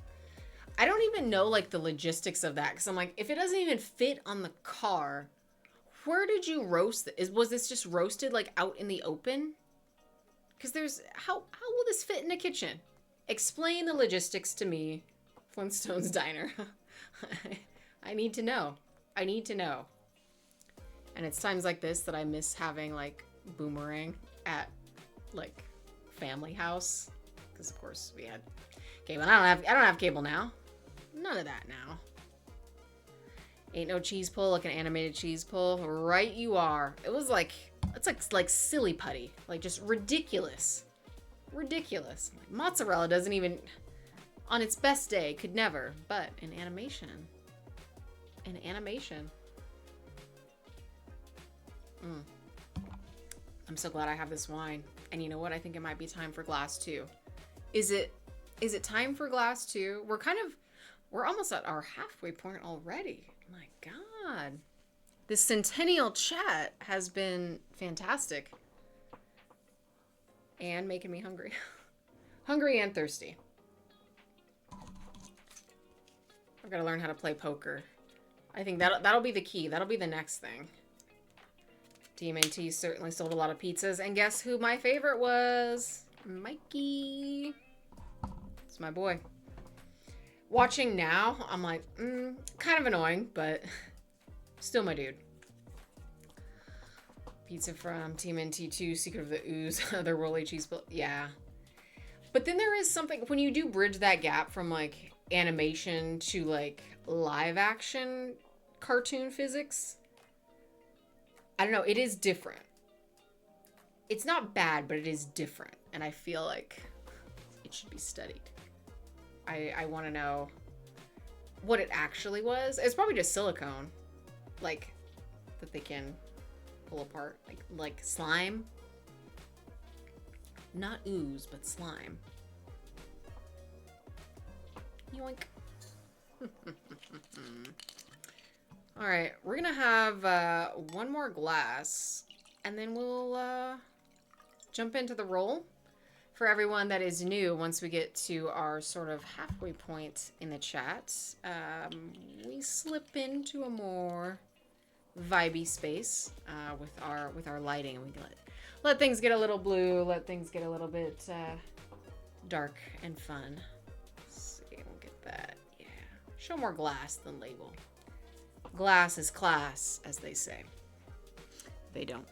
I don't even know like the logistics of that, because I'm like, if it doesn't even fit on the car, where did you roast it? Was this just roasted like out in the open? Because there's how will this fit in a kitchen? Explain the logistics to me, Flintstones Diner. I need to know. I need to know. And it's times like this that I miss having like Boomerang at like Family House, because of course we had cable. I don't have cable now. None of that now. Ain't no cheese pull like an animated cheese pull. Right you are. It was like, it's like silly putty. Like just ridiculous. Ridiculous. Like, mozzarella doesn't even, on its best day, could never. But in animation. In animation. I'm so glad I have this wine. And you know what? I think it might be time for glass 2. Is it time for glass 2? We're almost at our halfway point already. My God. This centennial chat has been fantastic. And making me hungry. Hungry and thirsty. I've got to learn how to play poker. I think that'll be the key. That'll be the next thing. TMNT certainly sold a lot of pizzas. And guess who my favorite was? Mikey. It's my boy. Watching now, I'm like, kind of annoying, but still my dude. Pizza from Team NT2, Secret of the Ooze, the Rolly Cheese, yeah. But then there is something, when you do bridge that gap from like animation to like live action cartoon physics, I don't know, it is different. It's not bad, but it is different. And I feel like it should be studied. I want to know what it actually was. It's probably just silicone, like, that they can pull apart, like slime. Not ooze, but slime. Yoink. All right, we're gonna have one more glass, and then we'll jump into the roll. For everyone that is new, once we get to our sort of halfway point in the chat, we slip into a more vibey space with our lighting, and we let things get a little blue, let things get a little bit dark and fun. Let's see, we'll get that. Yeah, show more glass than label. Glass is class, as they say. They don't.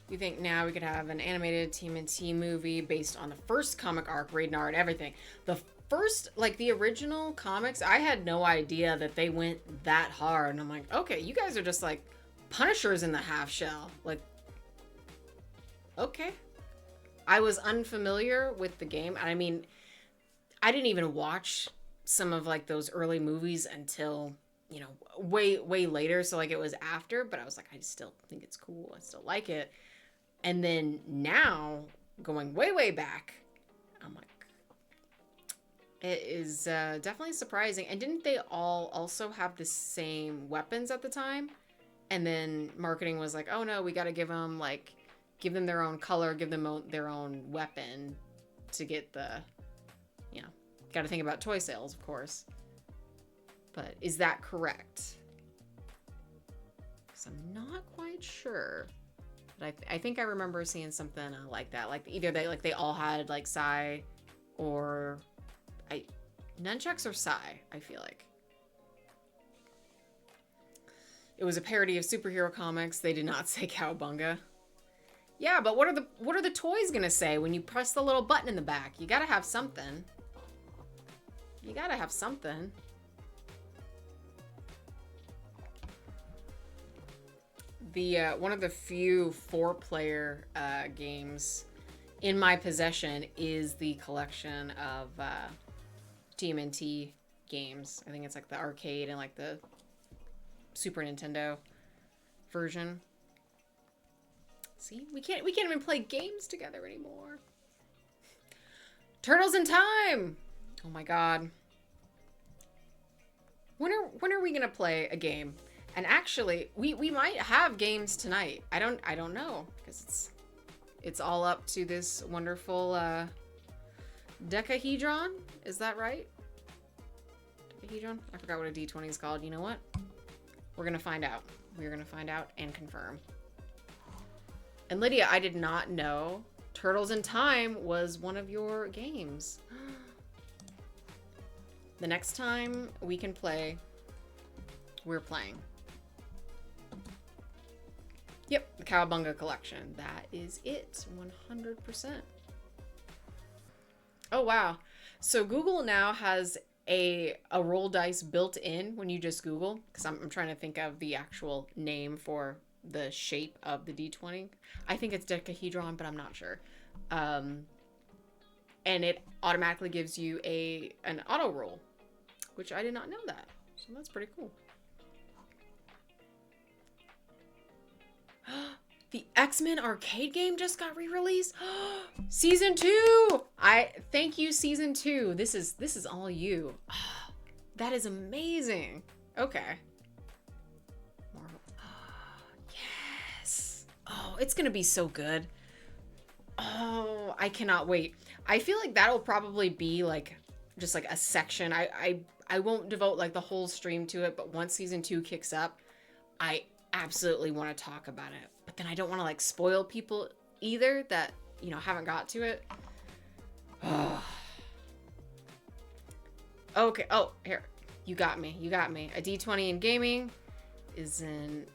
You think now we could have an animated TMNT movie based on the first comic arc, Radnar and everything. The first, like the original comics, I had no idea that they went that hard. And I'm like, okay, you guys are just like Punishers in the half shell. Like, okay. I was unfamiliar with the game. I mean, I didn't even watch some of like those early movies until, you know, way later. So like it was after, but I was like, I still think it's cool. I still like it. And then now, going way back, I'm like, it is definitely surprising. And didn't they all also have the same weapons at the time? And then marketing was like, oh no, we got to give them their own color, give them their own weapon to get the, you know, got to think about toy sales, of course. But is that correct? Because I'm not quite sure. I think I remember seeing something like that. Like either they all had like Sai or nunchucks or Sai, I feel like. It was a parody of superhero comics. They did not say Cowabunga. Yeah, but what are the toys gonna say when you press the little button in the back? You gotta have something. You gotta have something. The one of the few 4-player games in my possession is the collection of TMNT games. I think it's like the arcade and like the Super Nintendo version. See, we can't even play games together anymore. Turtles in Time. Oh my god. When are we gonna play a game? And actually, we might have games tonight. I don't know, because it's all up to this wonderful decahedron. Is that right? Decahedron? I forgot what a D20 is called. You know what? We're gonna find out. We're gonna find out and confirm. And Lydia, I did not know Turtles in Time was one of your games. The next time we can play, we're playing. Yep, the Cowabunga collection. That is it, 100%. Oh, wow. So Google now has a roll dice built in when you just Google, because I'm trying to think of the actual name for the shape of the D20. I think it's decahedron, but I'm not sure. And it automatically gives you an auto roll, which I did not know that. So that's pretty cool. The X-Men arcade game just got re-released. Season 2. Thank you, Season 2. This is all you. That is amazing. Okay. Marvel. Yes. Oh, it's gonna be so good. Oh, I cannot wait. I feel like that'll probably be like just like a section. I won't devote like the whole stream to it, but once Season 2 kicks up, I absolutely want to talk about it. But then I don't want to like spoil people either that, you know, haven't got to it. Okay. Oh, here. You got me. You got me. A D20 in gaming is an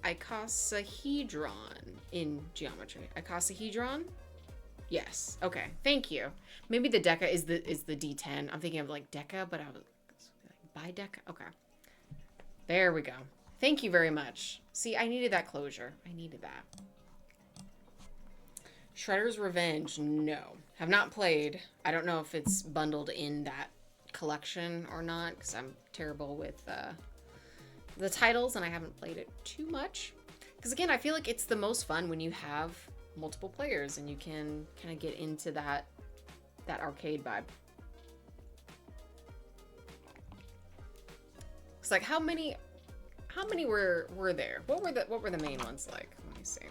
icosahedron in geometry. Icosahedron? Yes. Okay. Thank you. Maybe the deca is the D10. I'm thinking of like deca, but I was like bideca. Okay. There we go. Thank you very much. See, I needed that closure. I needed that. Shredder's Revenge, no. Have not played. I don't know if it's bundled in that collection or not, because I'm terrible with the titles and I haven't played it too much. Because again, I feel like it's the most fun when you have multiple players and you can kind of get into that arcade vibe. It's like how many were there? What were the main ones like? Let me see.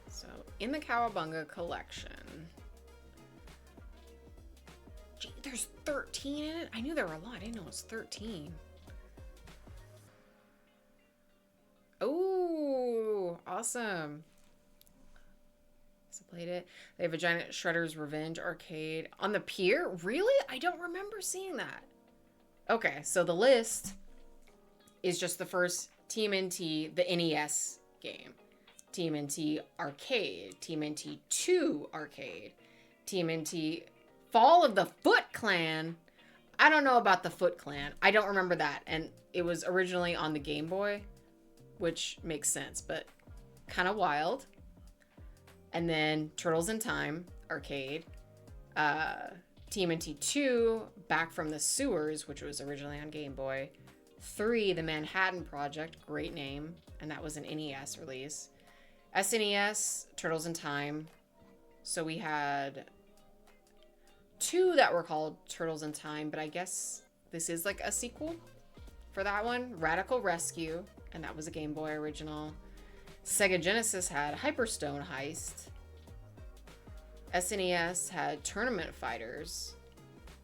So in the Cowabunga collection, gee, there's 13 in it. I knew there were a lot. I didn't know it was 13. Oh, awesome. So played it. They have a giant Shredder's Revenge arcade on the pier. Really? I don't remember seeing that. Okay, so the list is just the first TMNT, the NES game. TMNT Arcade, TMNT 2 Arcade, TMNT Fall of the Foot Clan. I don't know about the Foot Clan. I don't remember that. And it was originally on the Game Boy, which makes sense, but kind of wild. And then Turtles in Time Arcade, TMNT 2, Back from the Sewers, which was originally on Game Boy. 3, The Manhattan Project, great name, and that was an NES release. SNES, Turtles in Time. So we had 2 that were called Turtles in Time, but I guess this is like a sequel for that one. Radical Rescue, and that was a Game Boy original. Sega Genesis had Hyperstone Heist. SNES had Tournament Fighters,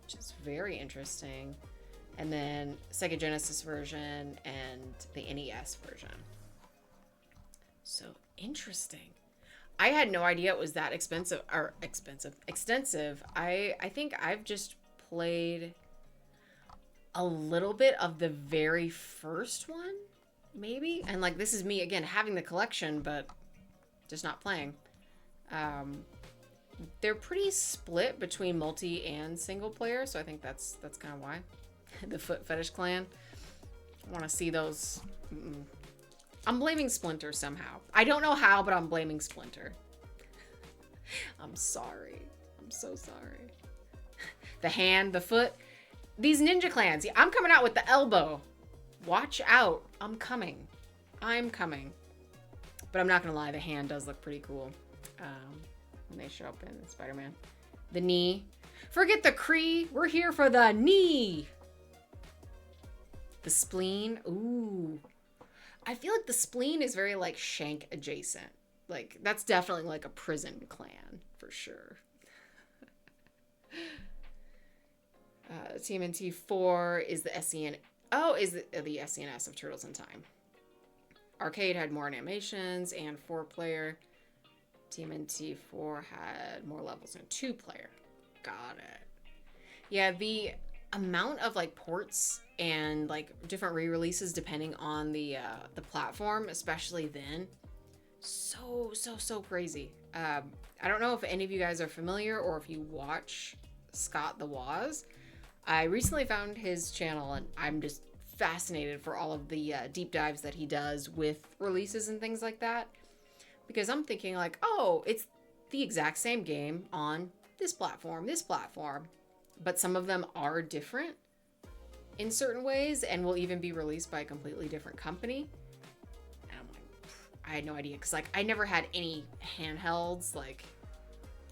which is very interesting. And then Sega Genesis version and the NES version. So interesting. I had no idea it was that extensive. I think I've just played a little bit of the very first one, maybe. And like, this is me again having the collection, but just not playing. They're pretty split between multi and single player, so I think that's kind of why. The Foot Fetish Clan. I want to see those. I'm blaming Splinter somehow. I don't know how, but I'm blaming Splinter. I'm sorry. I'm so sorry. The hand, the foot. These ninja clans. Yeah, I'm coming out with the elbow. Watch out. I'm coming. I'm coming. But I'm not going to lie. The hand does look pretty cool when they show up in Spider-Man. The knee. Forget the Kree. We're here for the knee. The spleen. Ooh. I feel like the spleen is very like Shank adjacent. Like that's definitely like a prison clan for sure. TMNT 4 is the SCN. Oh, is the SCNS of Turtles in Time. Arcade had more animations and 4-player. TMNT 4 had more levels and 2-player. Got it. Yeah, the amount of like ports and like different re-releases depending on the platform, especially then, so crazy. I don't know if any of you guys are familiar or if you watch Scott the Woz. I recently found his channel and I'm just fascinated for all of the deep dives that he does with releases and things like that, because I'm thinking like, oh, it's the exact same game on this platform, but some of them are different in certain ways and will even be released by a completely different company. And I'm like, I had no idea, because like I never had any handhelds. Like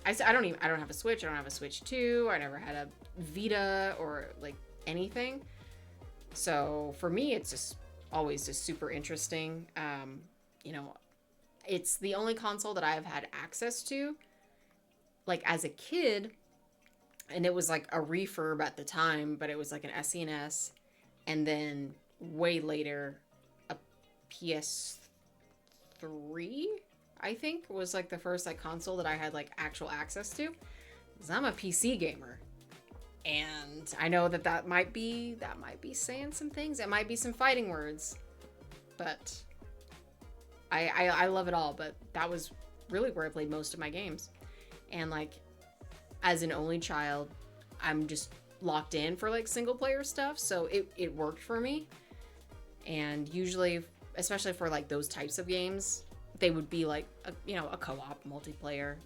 I don't have a Switch. I don't have a Switch 2. I never had a Vita or like anything. So for me, it's just always just super interesting. You know, it's the only console that I've had access to like as a kid. And it was like a refurb at the time, but it was like an SCNS. And then way later, a PS3, I think, was like the first like console that I had like actual access to. Because I'm a PC gamer. And I know that might be saying some things. It might be some fighting words. But I love it all. But that was really where I played most of my games. And like, as an only child, I'm just locked in for like single player stuff, so it worked for me. And usually, especially for like those types of games, they would be like a co-op multiplayer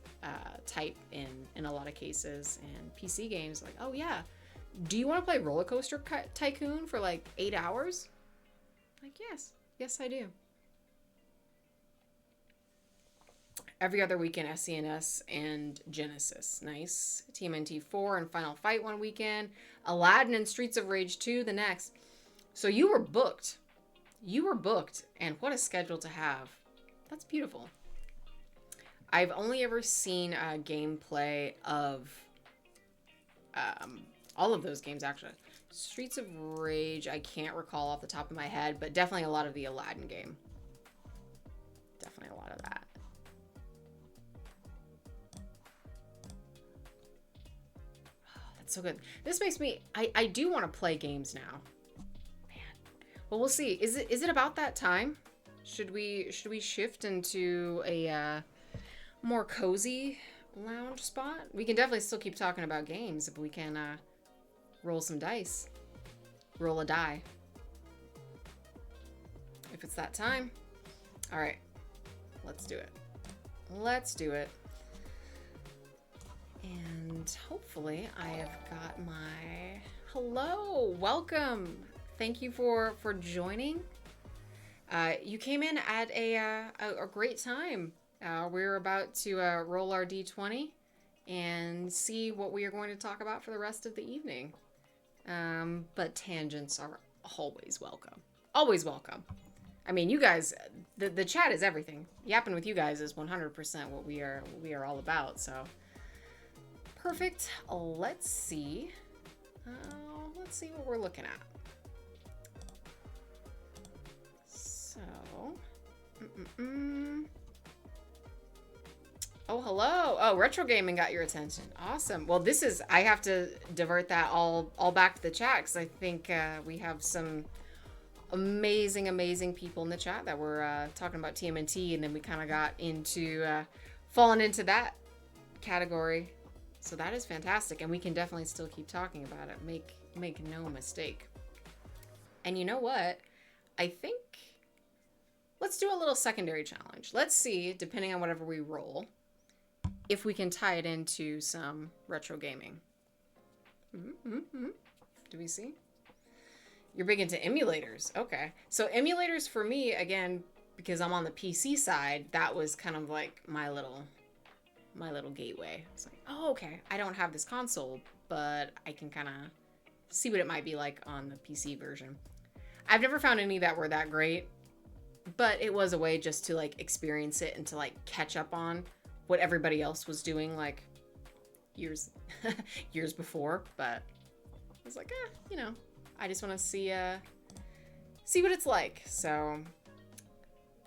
type in a lot of cases. And PC games, like, oh yeah, do you want to play Roller Coaster Tycoon for like 8 hours? Like, yes I do. Every other weekend, SCNS and Genesis. Nice. TMNT 4 and Final Fight one weekend. Aladdin and Streets of Rage 2 the next. So you were booked. And what a schedule to have. That's beautiful. I've only ever seen gameplay of all of those games, actually. Streets of Rage, I can't recall off the top of my head, but definitely a lot of the Aladdin game. Definitely a lot of that. So good. This makes me I do want to play games now. Man. Well, we'll see. Is it about that time? Should we shift into a more cozy lounge spot? We can definitely still keep talking about games if we can roll some dice. Roll a die. If it's that time. All right. Let's do it. Let's do it. And hopefully I have got my hello, welcome. Thank you for joining. You came in at a great time. We're about to roll our D20 and see what we are going to talk about for the rest of the evening. But tangents are always welcome. Always welcome. I mean, you guys, the chat is everything. Yapping with you guys is 100% what we are all about. So. Perfect. Let's see. Let's see what we're looking at. So, oh, hello. Oh, retro gaming got your attention. Awesome. Well, I have to divert that all back to the chat because I think we have some amazing people in the chat that were talking about TMNT, and then we kind of got into falling into that category. So that is fantastic, and we can definitely still keep talking about it. Make no mistake. And you know what? I think let's do a little secondary challenge. Let's see, depending on whatever we roll, if we can tie it into some retro gaming. Do we see? You're big into emulators. Okay. So emulators for me, again, because I'm on the PC side, that was kind of like my little gateway. It's like, oh, okay, I don't have this console, but I can kind of see what it might be like on the PC version. I've never found any that were that great, but it was a way just to like experience it and to like catch up on what everybody else was doing like years before. But I was like, I just want to see what it's like. So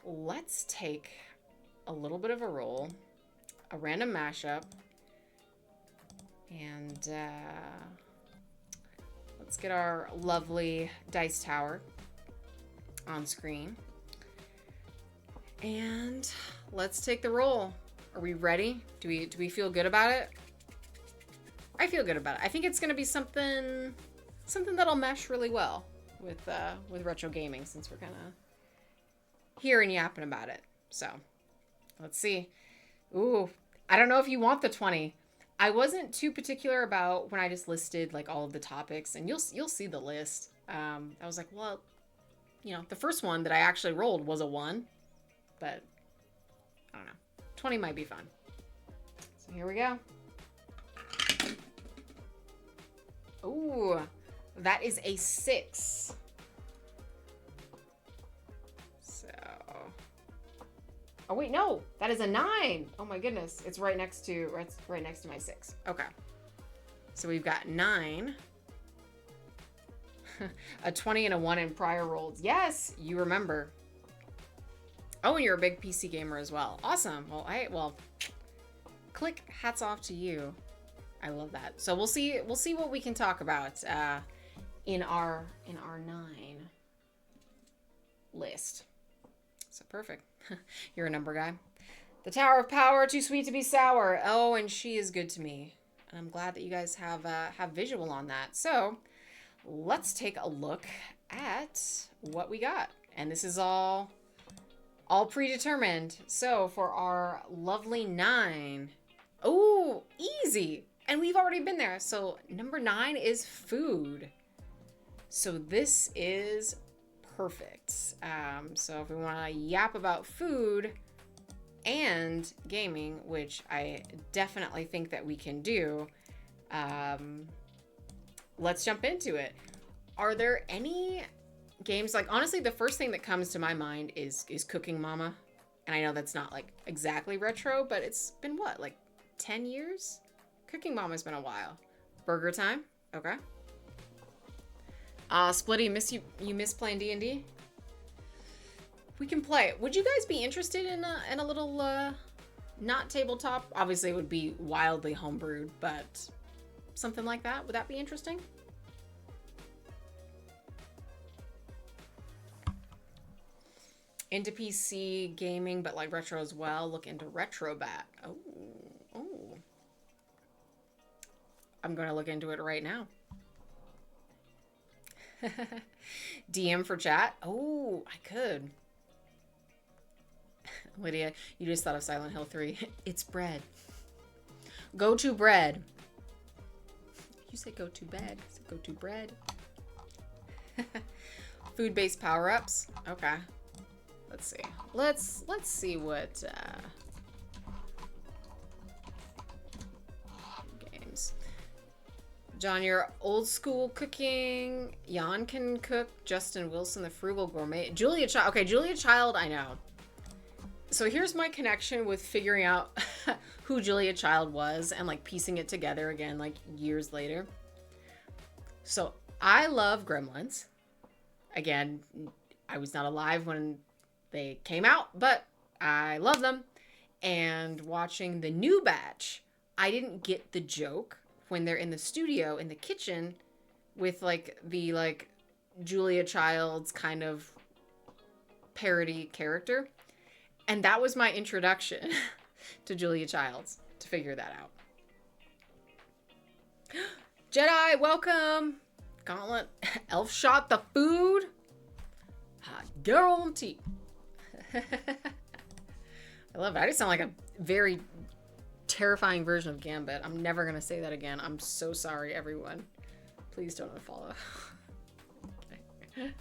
let's take a little bit of a roll. A random mashup, and let's get our lovely dice tower on screen, and let's take the roll. Are we ready? Do we feel good about it? I feel good about it. I think it's gonna be something that'll mesh really well with retro gaming, since we're kind of here and yapping about it. So let's see. Ooh, I don't know if you want the 20. I wasn't too particular about when I just listed like all of the topics, and you'll see the list. I was like, well, the first one that I actually rolled was a 1, but I don't know. 20 might be fun. So here we go. Ooh, that is a 6. Oh wait, no, that is a 9. Oh my goodness, it's right next to my 6. Okay, so we've got 9, a 20, and a 1 in prior rolls. Yes, you remember. Oh, and you're a big PC gamer as well. Awesome. Well, click hats off to you. I love that. So we'll see what we can talk about in our 9 list. So perfect. You're a number guy. The Tower of Power, too sweet to be sour. Oh, and she is good to me. And I'm glad that you guys have visual on that. So let's take a look at what we got. And this is all predetermined. So for our lovely 9, oh, easy. And we've already been there. So number 9 is food. So this is perfect. So if we want to yap about food and gaming, which I definitely think that we can do, let's jump into it. Are there any games, like, honestly, the first thing that comes to my mind is Cooking Mama. And I know that's not like exactly retro, but it's been what, like 10 years? Cooking Mama's been a while. Burger Time. Okay. Splitty, you miss playing D&D? We can play. Would you guys be interested in a little not tabletop? Obviously it would be wildly homebrewed, but something like that, would that be interesting? Into PC gaming, but like retro as well. Look into Retrobat. Oh. I'm going to look into it right now. DM for chat. Oh, I could. Lydia, you just thought of Silent Hill 3. It's bread. Go to bread. You said go to bed. I said go to bread. Food-based power-ups. Okay. Let's see. Let's see what games. John, you're old school cooking. Jan can cook. Justin Wilson, the frugal gourmet. Julia Child. Okay, Julia Child, I know. So here's my connection with figuring out who Julia Child was and like piecing it together again like years later. So I love Gremlins. Again, I was not alive when they came out, but I love them. And watching the new batch, I didn't get the joke when they're in the studio, in the kitchen, with like the like Julia Child's kind of parody character. And that was my introduction to Julia Childs, to figure that out. Jedi, welcome! Gauntlet, Elf Shot the food. Guarantee. I love it. I just sound like a very terrifying version of Gambit. I'm never going to say that again. I'm so sorry, everyone. Please don't unfollow. Okay.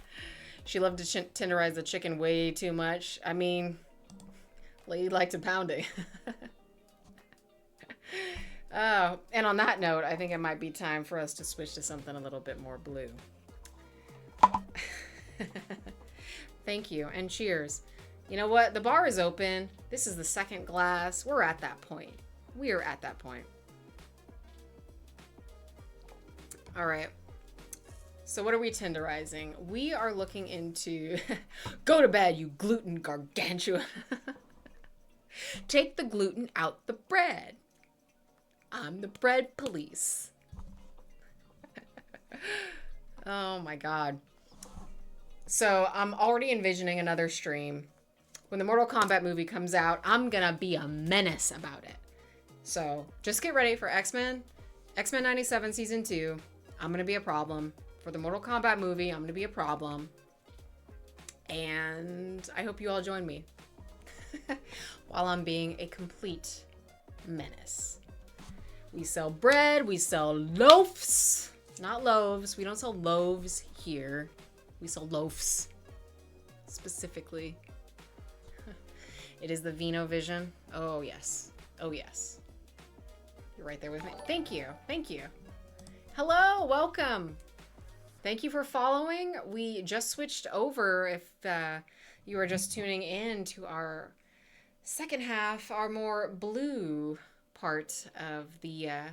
She loved to tenderize the chicken way too much. I mean, lady liked a pounding. Oh, and on that note, I think it might be time for us to switch to something a little bit more blue. Thank you, and cheers. You know what? The bar is open. This is the second glass. We're at that point. We are at that point. All right. So what are we tenderizing? We are looking into... Go to bed, you gluten gargantua. Take the gluten out the bread. I'm the bread police. Oh my God. So I'm already envisioning another stream. When the Mortal Kombat movie comes out, I'm gonna be a menace about it. So just get ready for X-Men 97 Season 2. I'm gonna be a problem. For the Mortal Kombat movie, I'm gonna be a problem. And I hope you all join me. While I'm being a complete menace. We sell bread, we sell loaves. Not loaves. We don't sell loaves here. We sell loaves. Specifically. It is the Vino Vision. Oh, yes. Oh, yes. You're right there with me. Thank you. Thank you. Hello. Welcome. Thank you for following. We just switched over, if you are just tuning in, to our second half, our more blue part of the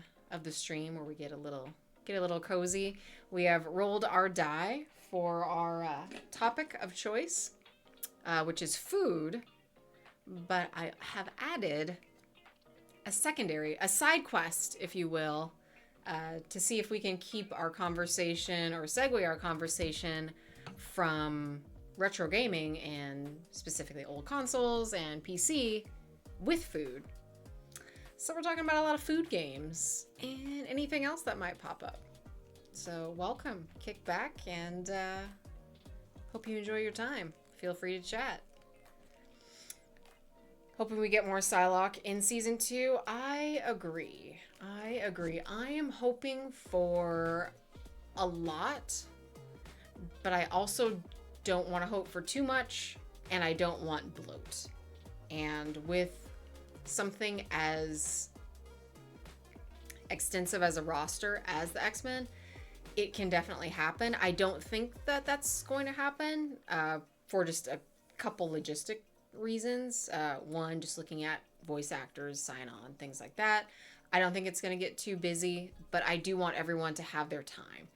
stream, where we get a little cozy. We have rolled our die for our topic of choice, which is food, but I have added a side quest, if you will, to see if we can keep our conversation or segue our conversation from retro gaming and specifically old consoles and PC with food. So we're talking about a lot of food games and anything else that might pop up. So welcome, kick back, and hope you enjoy your time. Feel free to chat. Hoping we get more Psylocke in season 2. I agree. I am hoping for a lot, but I also don't want to hope for too much, and I don't want bloat. And with something as extensive as a roster as the X-Men, it can definitely happen. I don't think that that's going to happen for just a couple logistic reasons. One, just looking at voice actors, sign on, things like that. I don't think it's going to get too busy, but I do want everyone to have their time.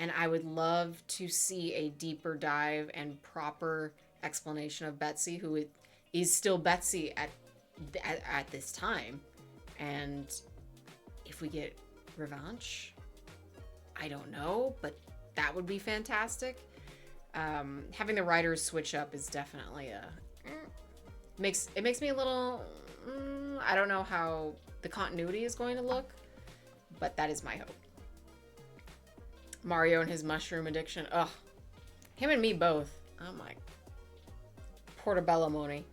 And I would love to see a deeper dive and proper explanation of Betsy, who is still Betsy at this time. And if we get Revanche, I don't know, but that would be fantastic. Having the writers switch up is definitely makes me a little, I don't know how the continuity is going to look, but that is my hope. Mario and his mushroom addiction. Ugh. Him and me both. Oh my. Portobello Moni.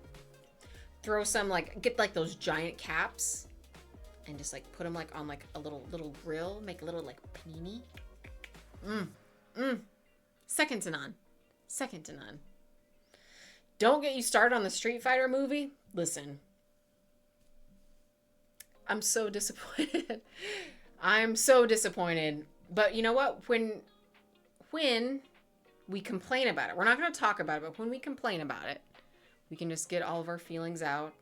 Throw some, get those giant caps and just put them on a little grill. Make a little panini. Second to none. Second to none. Don't get you started on the Street Fighter movie. Listen. I'm so disappointed. I'm so disappointed. But you know what? When we complain about it, we're not going to talk about it, but when we complain about it, we can just get all of our feelings out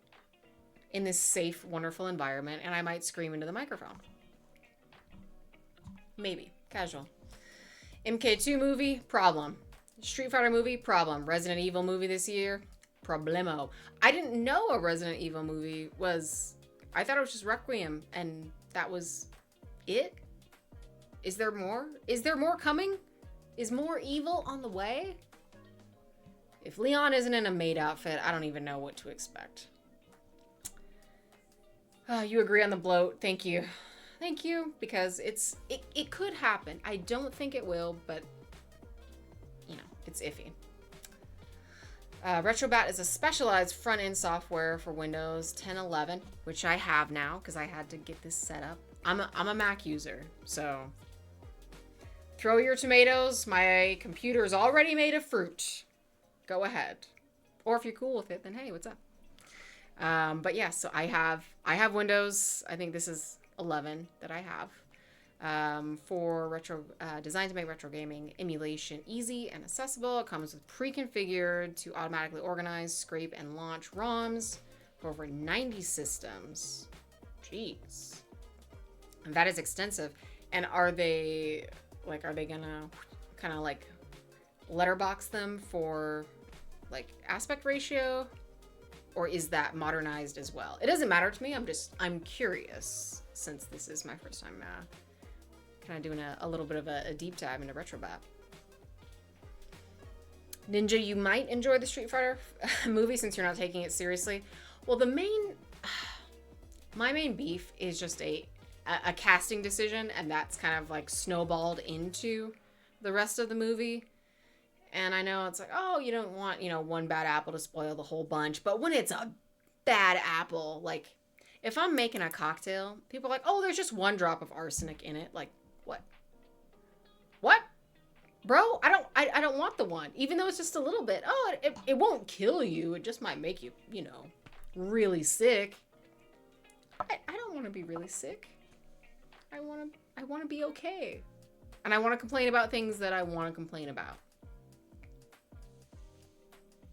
in this safe, wonderful environment, and I might scream into the microphone. Maybe. Casual. MK2 movie, problem. Street Fighter movie, problem. Resident Evil movie this year, problemo. I didn't know a Resident Evil movie was... I thought it was just Requiem, and that was it? Is there more? Is there more coming? Is more evil on the way? If Leon isn't in a maid outfit, I don't even know what to expect. You agree on the bloat. Thank you. Thank you, because it could happen. I don't think it will, but, you know, it's iffy. RetroBat is a specialized front-end software for Windows 10 11, which I have now because I had to get this set up. I'm a Mac user, so throw your tomatoes. My computer is already made of fruit. Go ahead. Or if you're cool with it, then hey, what's up? But yeah, so I have Windows. I think this is 11 that I have. For retro, designed to make retro gaming emulation easy and accessible. It comes with pre-configured to automatically organize, scrape, and launch ROMs for over 90 systems. Jeez. And that is extensive. And are they gonna kind of letterbox them for aspect ratio? Or is that modernized as well? It doesn't matter to me. I'm curious, since this is my first time kind of doing a little bit of a deep dive into RetroBat. Ninja, you might enjoy the Street Fighter movie since you're not taking it seriously. Well, my main beef is just a casting decision, and that's kind of snowballed into the rest of the movie. And I know it's oh, you don't want, one bad apple to spoil the whole bunch. But when it's a bad apple, if I'm making a cocktail, people are oh, there's just one drop of arsenic in it. What? What? Bro, I don't want the one. Even though it's just a little bit. Oh, it won't kill you. It just might make you, really sick. I don't want to be really sick. I want to be okay. And I want to complain about things that I want to complain about.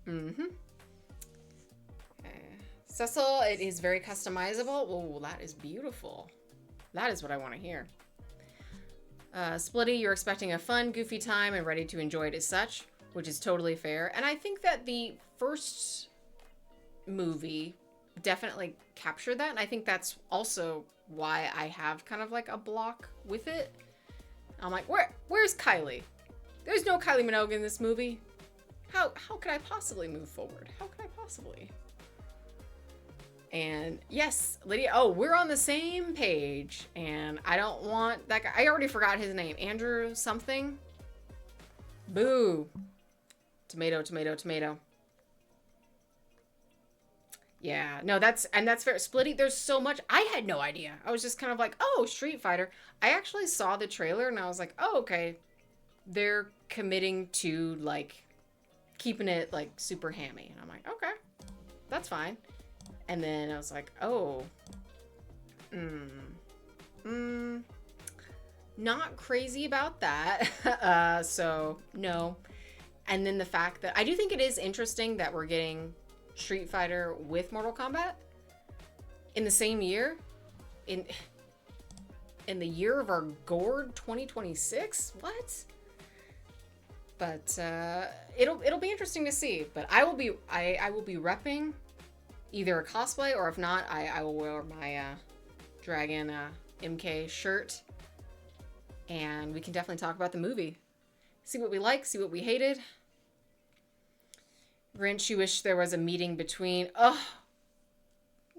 Okay. Cecil, it is very customizable. Oh, that is beautiful. That is what I want to hear. Splitty, you're expecting a fun, goofy time and ready to enjoy it as such, which is totally fair. And I think that the first movie definitely captured that. And I think that's also why I have kind of a block with it. I'm where's Kylie? There's no Kylie Minogue in this movie. How could I possibly move forward? How could I possibly? And yes, Lydia, oh, we're on the same page. And I don't want that guy. I already forgot his name. Andrew something. Boo. Tomato, tomato, tomato. Yeah, no, that's fair. Splitty, there's so much. I had no idea. I was just kind of like, oh, Street Fighter. I actually saw the trailer and I was like, oh, okay. They're committing to like keeping it like super hammy. And I'm like, okay, that's fine. And then I was like, oh, not crazy about that. So no. And then the fact that I do think it is interesting that we're getting Street Fighter with Mortal Kombat in the same year, in the year of our gourd 2026. What? But it'll be interesting to see. But I will be repping either a cosplay, or if not, I will wear my Dragon MK shirt, and we can definitely talk about the movie. See what we like, see what we hated. Grinch, you wish there was a meeting between... Oh,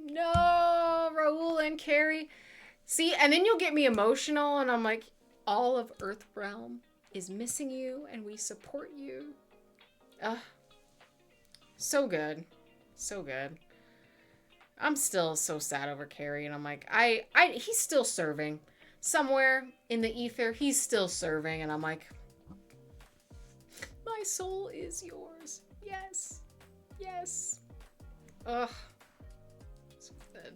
no, Raul and Carrie. See, and then you'll get me emotional, and I'm like, all of Earthrealm is missing you, and we support you. So good. So good. I'm still so sad over Carrie, and I'm like, he's still serving. Somewhere in the ether, he's still serving, and I'm like, my soul is yours. Yes. Yes. Ugh. So good.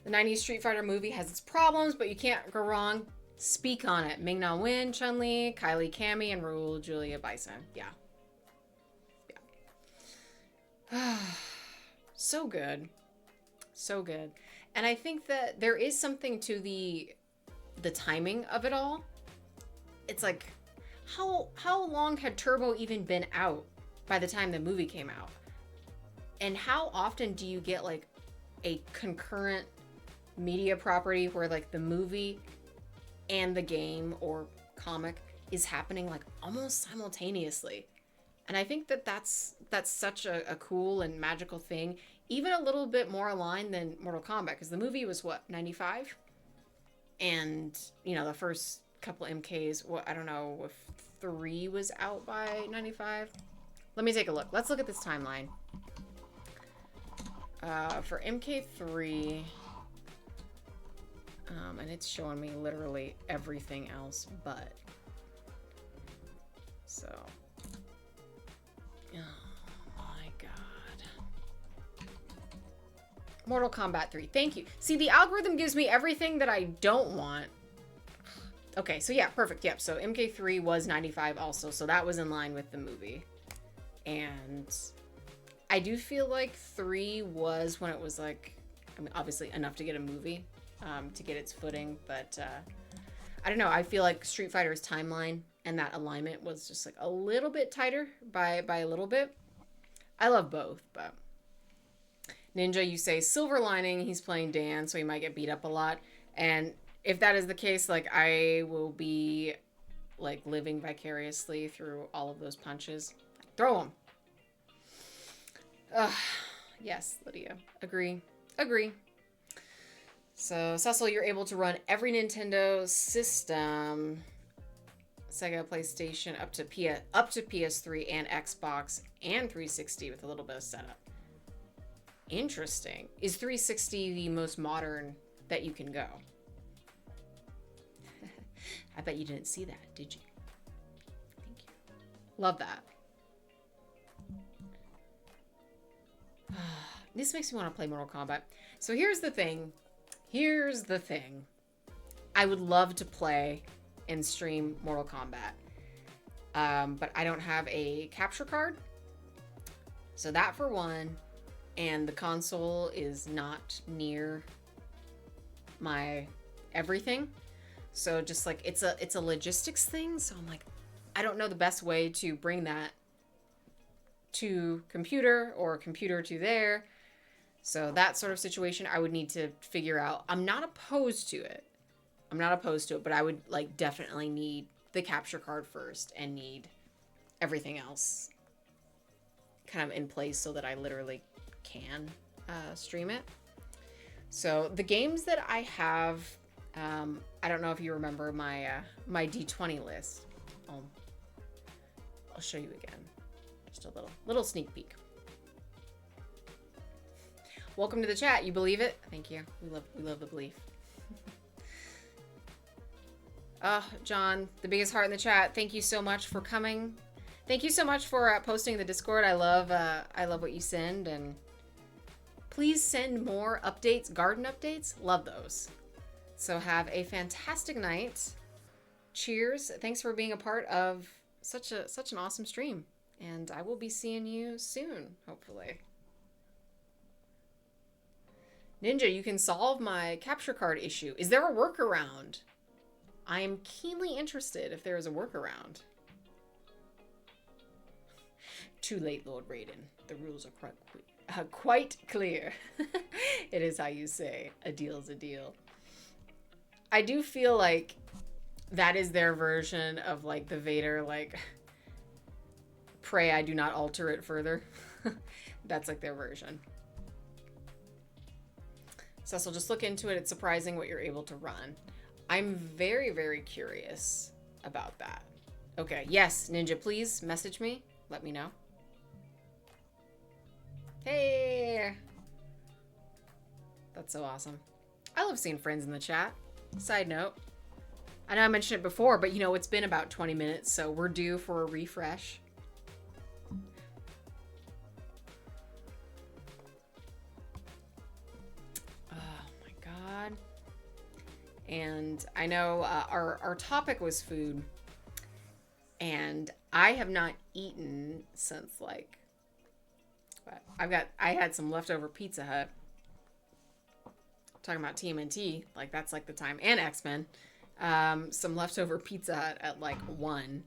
The 90s Street Fighter movie has its problems, but you can't go wrong. Speak on it. Ming-Na Wen, Chun-Li, Kylie Cammy, and Raul Julia Bison. Yeah. Yeah. So good. So good. And I think that there is something to the timing of it all. It's like, how long had Turbo even been out by the time the movie came out? And how often do you get like a concurrent media property where like the movie and the game or comic is happening like almost simultaneously? And I think that that's such a cool and magical thing, even a little bit more aligned than Mortal Kombat, because the movie was what, 95? And, you know, the first couple MKs, what, I don't know if 3 was out by 95. Let me take a look. Let's look at this timeline. For MK3, and it's showing me literally everything else but. So, oh my god. Mortal Kombat 3. Thank you. See, the algorithm gives me everything that I don't want. Okay, so yeah, perfect. Yep, so MK3 was 95 also, so that was in line with the movie. And I do feel like 3 was when it was like, I mean, obviously enough to get a movie, to get its footing, but I don't know, I feel like Street Fighter's timeline and that alignment was just like a little bit tighter by a little bit. I love both, but Ninja, you say silver lining, he's playing Dan, so he might get beat up a lot. And if that is the case, like, I will be like living vicariously through all of those punches. Throw them. Yes, Lydia. Agree. So, Cecil, you're able to run every Nintendo system, Sega, PlayStation, up to PS3 and Xbox and 360 with a little bit of setup. Interesting. Is 360 the most modern that you can go? I bet you didn't see that, did you? Thank you. Love that. This makes me want to play Mortal Kombat. So here's the thing. I would love to play and stream Mortal Kombat. But I don't have a capture card. So that for one. And the console is not near my everything. So just like, it's a logistics thing. So I'm like, I don't know the best way to bring that to computer or computer to there. So that sort of situation I would need to figure out. I'm not opposed to it, but I would like definitely need the capture card first and need everything else kind of in place so that I literally can stream it. So the games that I have, I don't know if you remember my my D20 list. I'll show you again. Just a little sneak peek. Welcome to the chat. You believe it? Thank you. We love the belief. John, the biggest heart in the chat. Thank you so much for coming. Thank you so much for posting the Discord. I love what you send, and please send more updates, garden updates. Love those. So have a fantastic night. Cheers. Thanks for being a part of such an awesome stream. And I will be seeing you soon, hopefully. Ninja, you can solve my capture card issue. Is there a workaround? I am keenly interested if there is a workaround. Too late, Lord Raiden. The rules are quite clear. It is how you say, a deal's a deal. I do feel like that is their version of like the Vader, like, pray I do not alter it further. That's like their version. Cecil, just look into it. It's surprising what you're able to run. I'm very, very curious about that. Okay, yes, Ninja, please message me. Let me know. Hey! That's so awesome. I love seeing friends in the chat. Side note. I know I mentioned it before, but you know, it's been about 20 minutes, so we're due for a refresh. And I know our topic was food, and I have not eaten since like, I had some leftover Pizza Hut. Talking about TMNT, like that's like the time, and X-Men. Some leftover Pizza Hut at like 1,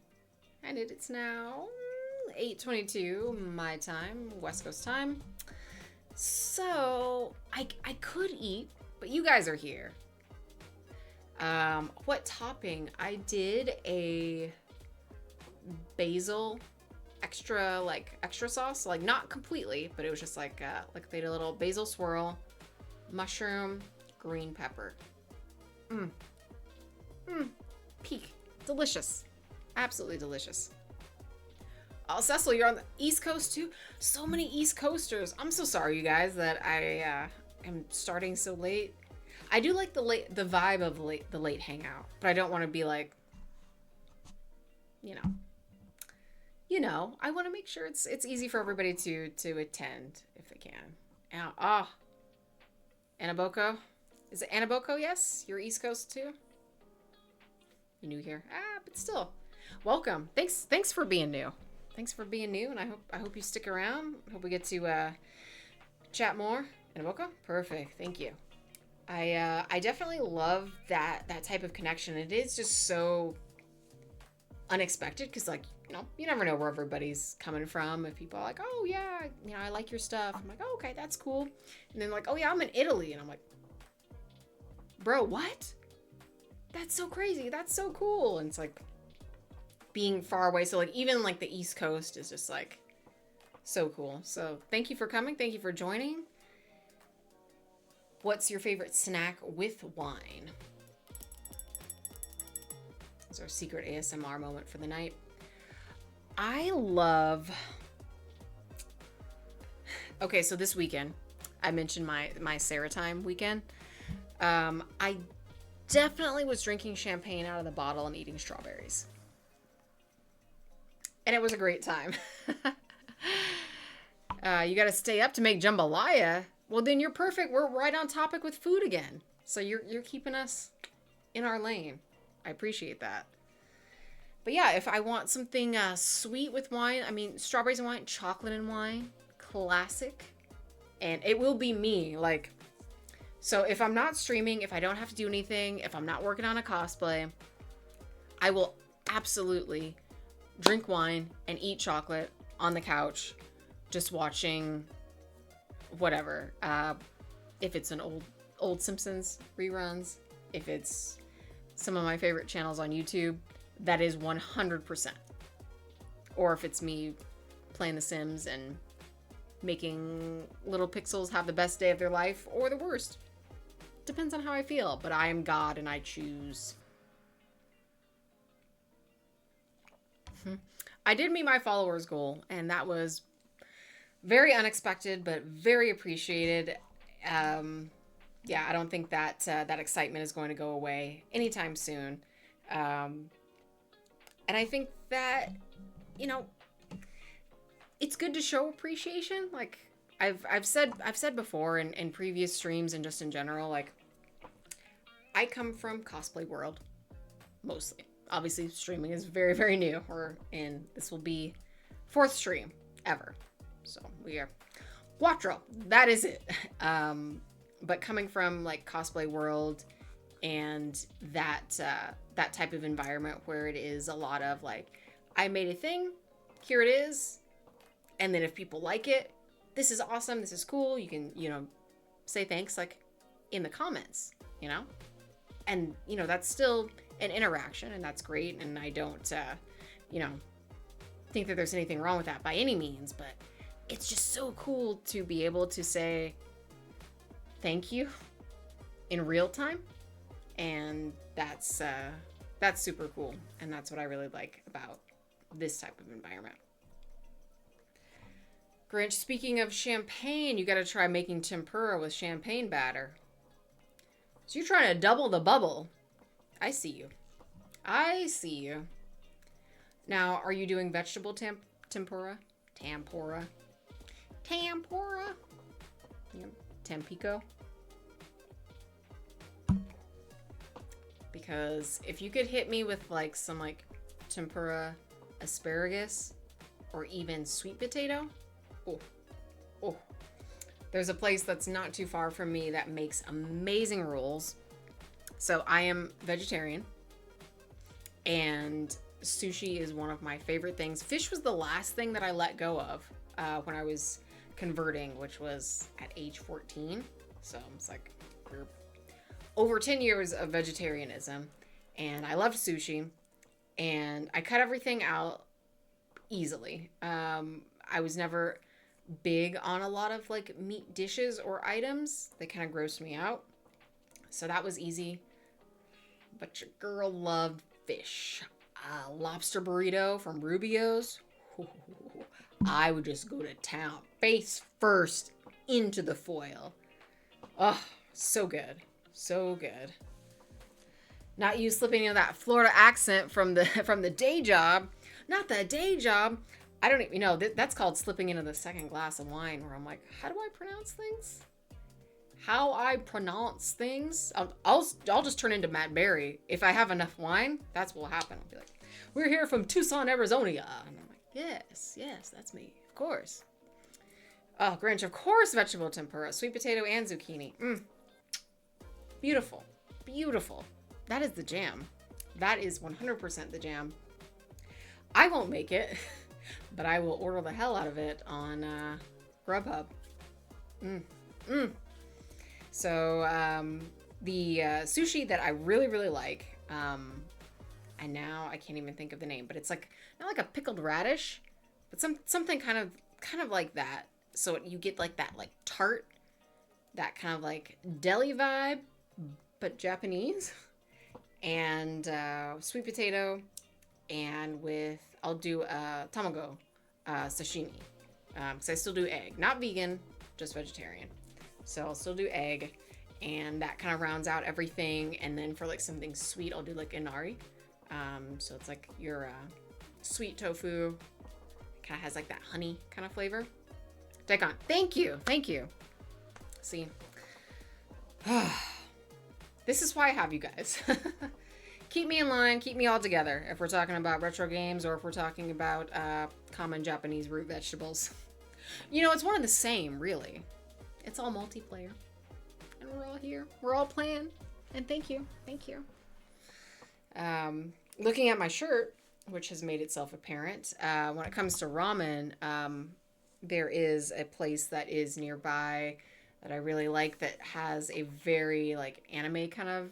and it's now 8:22 my time, West Coast time. So I could eat, but you guys are here. What topping? I did a basil extra sauce, like not completely, but it was just like they did a little basil swirl, mushroom, green pepper. Peak. Delicious. Absolutely delicious. Oh, Cecil, you're on the East Coast too? So many East Coasters. I'm so sorry, you guys, that I am starting so late. I do like the vibe of the late hangout, but I don't want to be like, you know, I want to make sure it's easy for everybody to attend if they can. Anaboko, is it Anaboko? Yes, you're East Coast too. You're new here, but still, welcome. Thanks for being new. Thanks for being new, and I hope you stick around. Hope we get to chat more. Anaboko, perfect. Thank you. I definitely love that type of connection. It is just so unexpected because, like, you know, you never know where everybody's coming from. If people are like, oh yeah, you know, I like your stuff, I'm like, oh, okay, that's cool. And then like, oh yeah, I'm in Italy, and I'm like, bro, what? That's so crazy. That's so cool. And it's like being far away. So like even like the East Coast is just like so cool. So thank you for coming. Thank you for joining. What's your favorite snack with wine? It's our secret ASMR moment for the night. I love... Okay, so this weekend, I mentioned my Sarah time weekend. I definitely was drinking champagne out of the bottle and eating strawberries. And it was a great time. You got to stay up to make jambalaya. Well, then you're perfect. We're right on topic with food again. So you're keeping us in our lane. I appreciate that. But yeah, if I want something sweet with wine, I mean, strawberries and wine, chocolate and wine, classic. And it will be me. Like, so if I'm not streaming, if I don't have to do anything, if I'm not working on a cosplay, I will absolutely drink wine and eat chocolate on the couch, just watching whatever. If it's an old Simpsons reruns, if it's some of my favorite channels on YouTube, that is 100%. Or if it's me playing The Sims and making little pixels have the best day of their life or the worst. depends on how I feel, but I am God and I choose. I did meet my followers goal, and that was very unexpected, but very appreciated. Yeah, I don't think that that excitement is going to go away anytime soon. And I think that, you know, it's good to show appreciation. Like I've said before in previous streams and just in general, like I come from cosplay world mostly. Obviously, streaming is very, very new. This will be 4th stream ever. So we are Quattro. That is it. But coming from like cosplay world and that type of environment where it is a lot of like, I made a thing, here it is, and then if people like it, this is awesome, this is cool. You can, you know, say thanks like in the comments, you know, and you know that's still an interaction, and that's great. And I don't, you know, think that there's anything wrong with that by any means, but it's just so cool to be able to say thank you in real time, and that's super cool, and that's what I really like about this type of environment. Grinch, speaking of champagne, you got to try making tempura with champagne batter. So you're trying to double the bubble. I see you. I see you. Now, are you doing vegetable tempura? Tempura. Tempura. Yep. Tampico. Because if you could hit me with like some like tempura asparagus or even sweet potato. Oh. There's a place that's not too far from me that makes amazing rolls. So I am vegetarian, and sushi is one of my favorite things. Fish was the last thing that I let go of when I was converting, which was at age 14. So it's like we're over 10 years of vegetarianism, and I loved sushi, and I cut everything out easily. I was never big on a lot of like meat dishes or items. They kind of grossed me out. So that was easy. But your girl loved fish. Lobster burrito from Rubio's. I would just go to town, face first into the foil. Oh, so good. So good. Not you slipping into that Florida accent from the day job. Not the day job. I don't even know. That's called slipping into the second glass of wine, where I'm like, how do I pronounce things? How I pronounce things? I'll just turn into Matt Berry. If I have enough wine, that's what will happen. I'll be like, we're here from Tucson, Arizona. And I'm like, yes, that's me. Of course. Oh, Grinch, of course, vegetable tempura, sweet potato and zucchini. Beautiful. Beautiful. That is the jam. That is 100% the jam. I won't make it. But I will order the hell out of it on Grubhub. So the sushi that I really, really like, and now I can't even think of the name, but it's like not like a pickled radish, but something kind of like that. So you get like that like tart, that kind of like deli vibe, but Japanese, and sweet potato, and I'll do tamago sashimi. Because I still do egg. Not vegan, just vegetarian. So I'll still do egg. And that kind of rounds out everything. And then for like something sweet, I'll do like inari. So it's like your sweet tofu. Kind of has like that honey kind of flavor. Daikon. Thank you. See. This is why I have you guys. Keep me in line, keep me all together if we're talking about retro games or if we're talking about common Japanese root vegetables. You know, it's one and the same, really. It's all multiplayer. And we're all here. We're all playing. And thank you. Looking at my shirt, which has made itself apparent, when it comes to ramen, there is a place that is nearby that I really like that has a very like anime kind of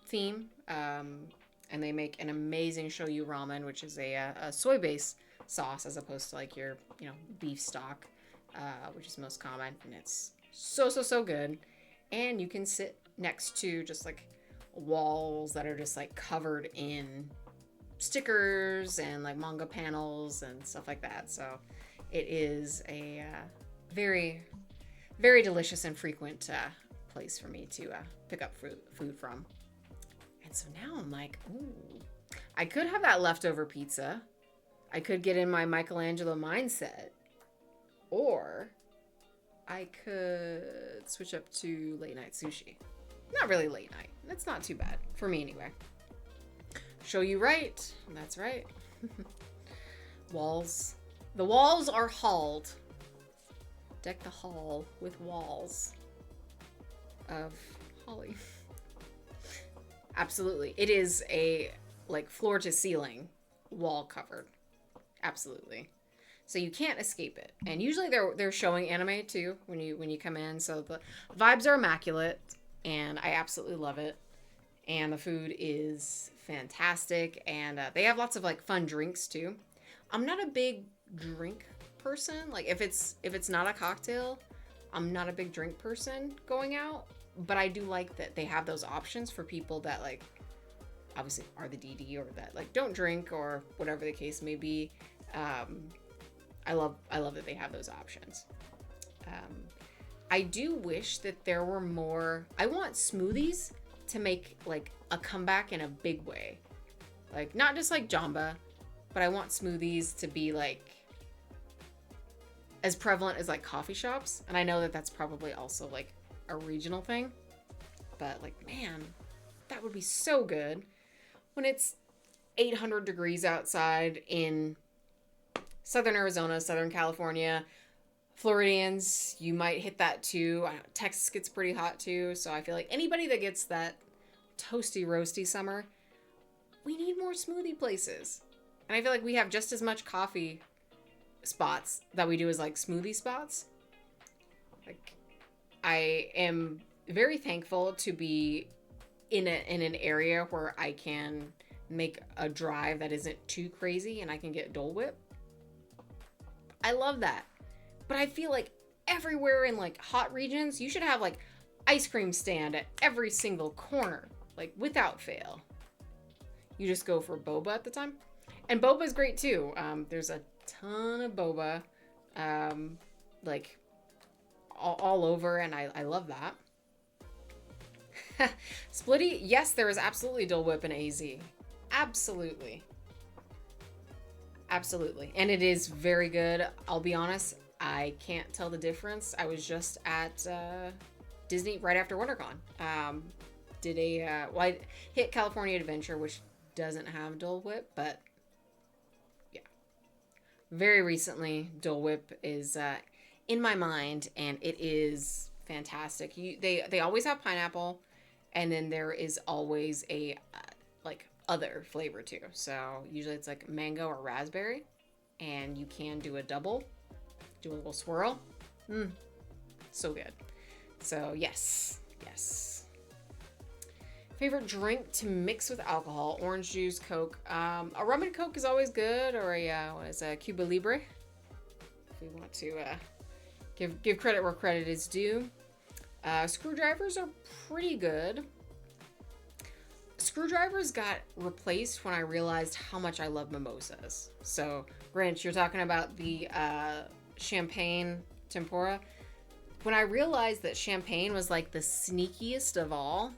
theme. And they make an amazing shoyu ramen, which is a soy-based sauce as opposed to like your, beef stock, which is most common. And it's so good. And you can sit next to just like walls that are just like covered in stickers and like manga panels and stuff like that. So it is a very, very delicious and frequent place for me to pick up food from. And so now I'm like, ooh, I could have that leftover pizza. I could get in my Michelangelo mindset. Or I could switch up to late night sushi. Not really late night. That's not too bad. For me anyway. Show you right. That's right. Walls. The walls are hauled. Deck the hall with walls of holly. Absolutely. It is a like floor to ceiling wall covered. Absolutely. So you can't escape it. And usually they're showing anime too when you come in. So the vibes are immaculate and I absolutely love it. And the food is fantastic and they have lots of like fun drinks too. I'm not a big drink person. Like if it's not a cocktail, I'm not a big drink person going out, but I do like that they have those options for people that like obviously are the DD or that like don't drink or whatever the case may be. I love that they have those options. I do wish that there were more. I want smoothies to make like a comeback in a big way. Like not just like Jamba, but I want smoothies to be like as prevalent as like coffee shops. And I know that that's probably also like a regional thing, but like, man, that would be so good when it's 800 degrees outside in Southern Arizona, Southern California. Floridians, you might hit that too. Texas gets pretty hot too. So I feel like anybody that gets that toasty, roasty summer, we need more smoothie places. And I feel like we have just as much coffee spots that we do as like smoothie spots. Like I am very thankful to be in an area where I can make a drive that isn't too crazy and I can get Dole Whip. I love that. But I feel like everywhere in like hot regions, you should have like ice cream stand at every single corner, like without fail. You just go for boba at the time. And boba is great too. There's a ton of boba, like all over, and I love that. Splitty, yes, there is absolutely Dole Whip in AZ. Absolutely. Absolutely. And it is very good. I'll be honest, I can't tell the difference. I was just at Disney right after WonderCon. I hit California Adventure, which doesn't have Dole Whip, but yeah. Very recently, Dole Whip is in my mind, and it is fantastic. They always have pineapple, and then there is always a like other flavor too. So usually it's like mango or raspberry, and you can do a double, do a little swirl. So good. So yes. Favorite drink to mix with alcohol: orange juice, Coke. A rum and Coke is always good, or a Cuba Libre. If we want to give credit where credit is due. Screwdrivers are pretty good. Screwdrivers got replaced when I realized how much I love mimosas. So, Grinch, you're talking about the champagne tempura. When I realized that champagne was like the sneakiest of all,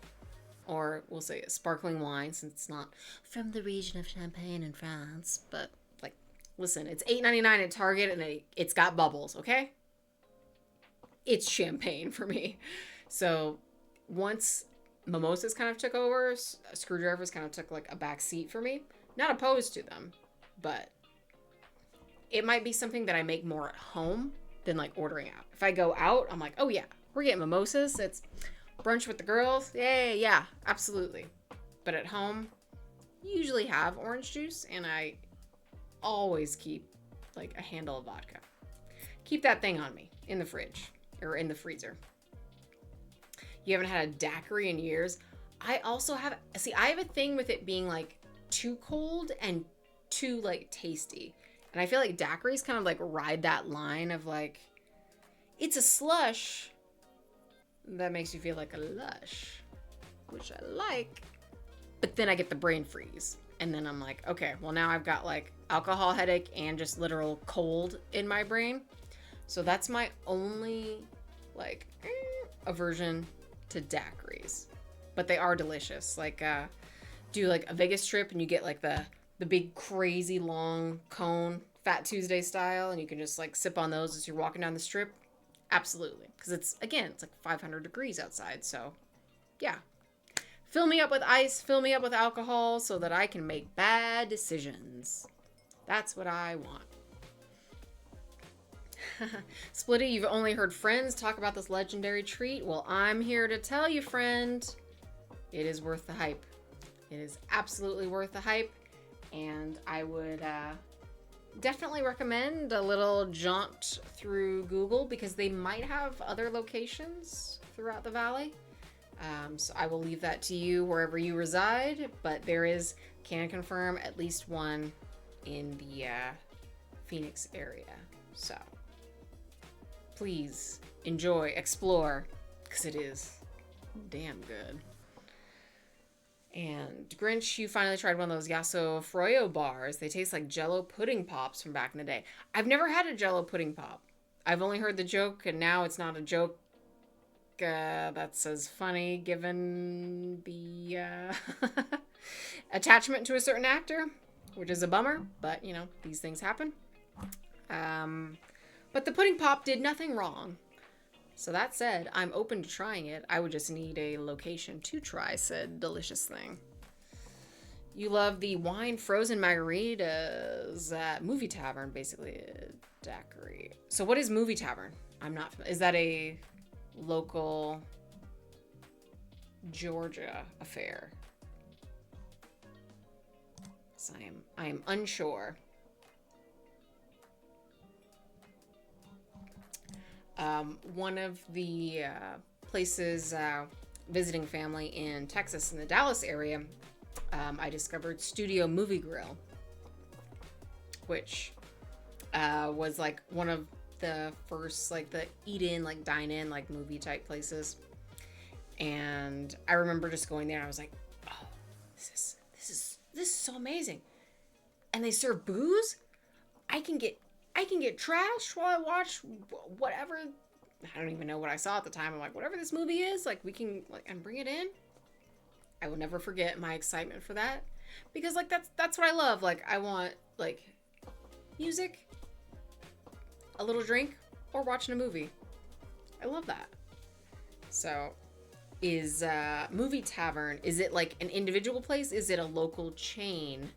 or we'll say a sparkling wine since it's not from the region of Champagne in France, but like, listen, it's $8.99 at Target and it's got bubbles, okay? It's champagne for me. So once mimosas kind of took over, screwdrivers kind of took like a back seat for me. Not opposed to them, but it might be something that I make more at home than like ordering out. If I go out, I'm like, oh yeah, we're getting mimosas. It's brunch with the girls. Yeah, absolutely. But at home, you usually have orange juice, and I always keep like a handle of vodka. Keep that thing on me in the fridge or in the freezer. You haven't had a daiquiri in years. I have a thing with it being like too cold and too like tasty. And I feel like daiquiris kind of like ride that line of like, it's a slush, that makes you feel like a lush, which I like. But then I get the brain freeze. And then I'm like, okay, well now I've got like alcohol headache and just literal cold in my brain. So that's my only like aversion to daiquiris. But they are delicious. Like do like a Vegas trip and you get like the big crazy long cone, Fat Tuesday style, and you can just like sip on those as you're walking down the strip. Absolutely. Because it's like 500 degrees outside. So yeah. Fill me up with ice, fill me up with alcohol so that I can make bad decisions. That's what I want. Splitty, you've only heard friends talk about this legendary treat. Well, I'm here to tell you, friend, it is worth the hype. It is absolutely worth the hype. And I would definitely recommend a little jaunt through Google because they might have other locations throughout the valley. So I will leave that to you wherever you reside, but there is, can confirm, at least one in the Phoenix area. So please enjoy, explore, because it is damn good. And Grinch, you finally tried one of those Yasso Froyo bars. They taste like Jello pudding pops from back in the day. I've never had a Jello pudding pop. I've only heard the joke, and now it's not a joke. That's as funny given the attachment to a certain actor, which is a bummer, but you know, these things happen. But the pudding pop did nothing wrong. So that said, I'm open to trying it. I would just need a location to try said delicious thing. You love the wine frozen margaritas at Movie Tavern, basically a daiquiri. So what is Movie Tavern? I'm not familiar. Is that a local Georgia affair? So I am unsure. One of the places visiting family in Texas in the Dallas area, I discovered Studio Movie Grill, which was like one of the first like the eat in, like dine in, like movie type places. And I remember just going there and I was like, oh, this is so amazing. And they serve booze. I can get trashed while I watch whatever. I don't even know what I saw at the time. I'm like, whatever this movie is, like we can like and bring it in. I will never forget my excitement for that, because like that's what I love. Like I want like music, a little drink, or watching a movie. I love that. So is Movie Tavern, is it like an individual place? Is it a local chain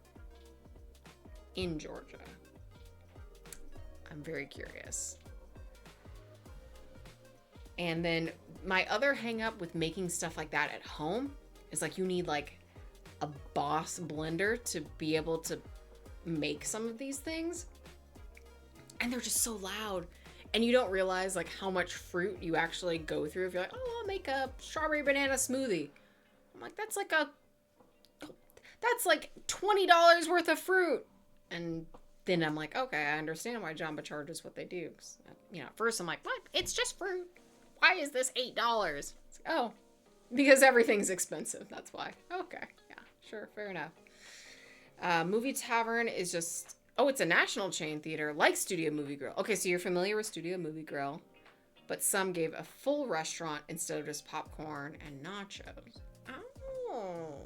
in Georgia? I'm very curious. And then my other hang up with making stuff like that at home is like you need like a Boss blender to be able to make some of these things. And they're just so loud. And you don't realize like how much fruit you actually go through if you're like, oh, I'll make a strawberry banana smoothie. I'm like, that's like $20 worth of fruit. And then I'm like, okay, I understand why Jamba charges what they do. You know, at first I'm like, what? It's just fruit. Why is this $8? It's like, oh, because everything's expensive. That's why. Okay, yeah, sure, fair enough. Movie Tavern is just, oh, it's a national chain theater like Studio Movie Grill. Okay, so you're familiar with Studio Movie Grill, but some gave a full restaurant instead of just popcorn and nachos. Oh,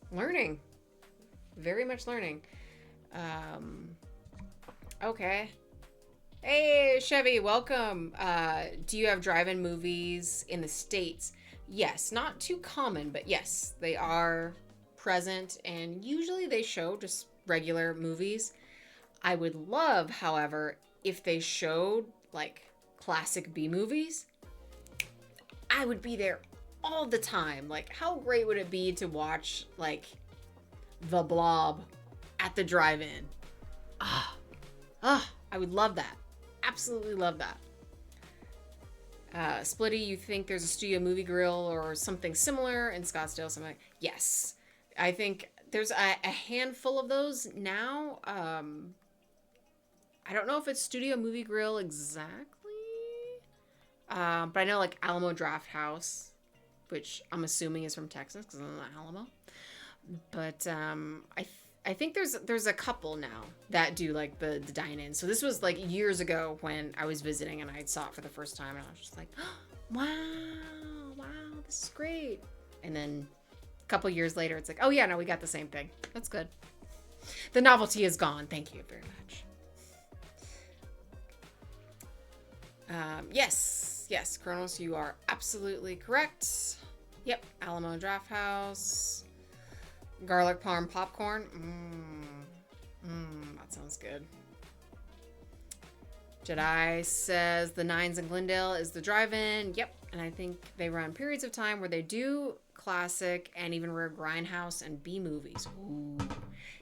learning. Very much learning. Okay. Hey, Chevy, welcome. Do you have drive-in movies in the States? Yes, not too common, but yes, they are present, and usually they show just regular movies. I would love, however, if they showed, like, classic B movies. I would be there all the time. Like, how great would it be to watch, like, The Blob at the drive-in? I would love that. Absolutely love that. Splitty, you think there's a Studio Movie Grill or something similar in Scottsdale? Something like, yes. I think there's a handful of those now. I don't know if it's Studio Movie Grill exactly, But I know like Alamo Draft House, which I'm assuming is from Texas because I'm in Alamo. But I think there's a couple now that do like the dine-in. So this was like years ago when I was visiting and I saw it for the first time, and I was just like, oh, wow, this is great. And then a couple years later, it's like, oh yeah, no, we got the same thing. That's good. The novelty is gone. Thank you very much. Yes, Kronos, you are absolutely correct. Yep, Alamo Draft House. Garlic parm popcorn. That sounds good. Jedi says the Nines in Glendale is the drive-in. Yep, and I think they run periods of time where they do classic and even rare grindhouse and B movies. Ooh,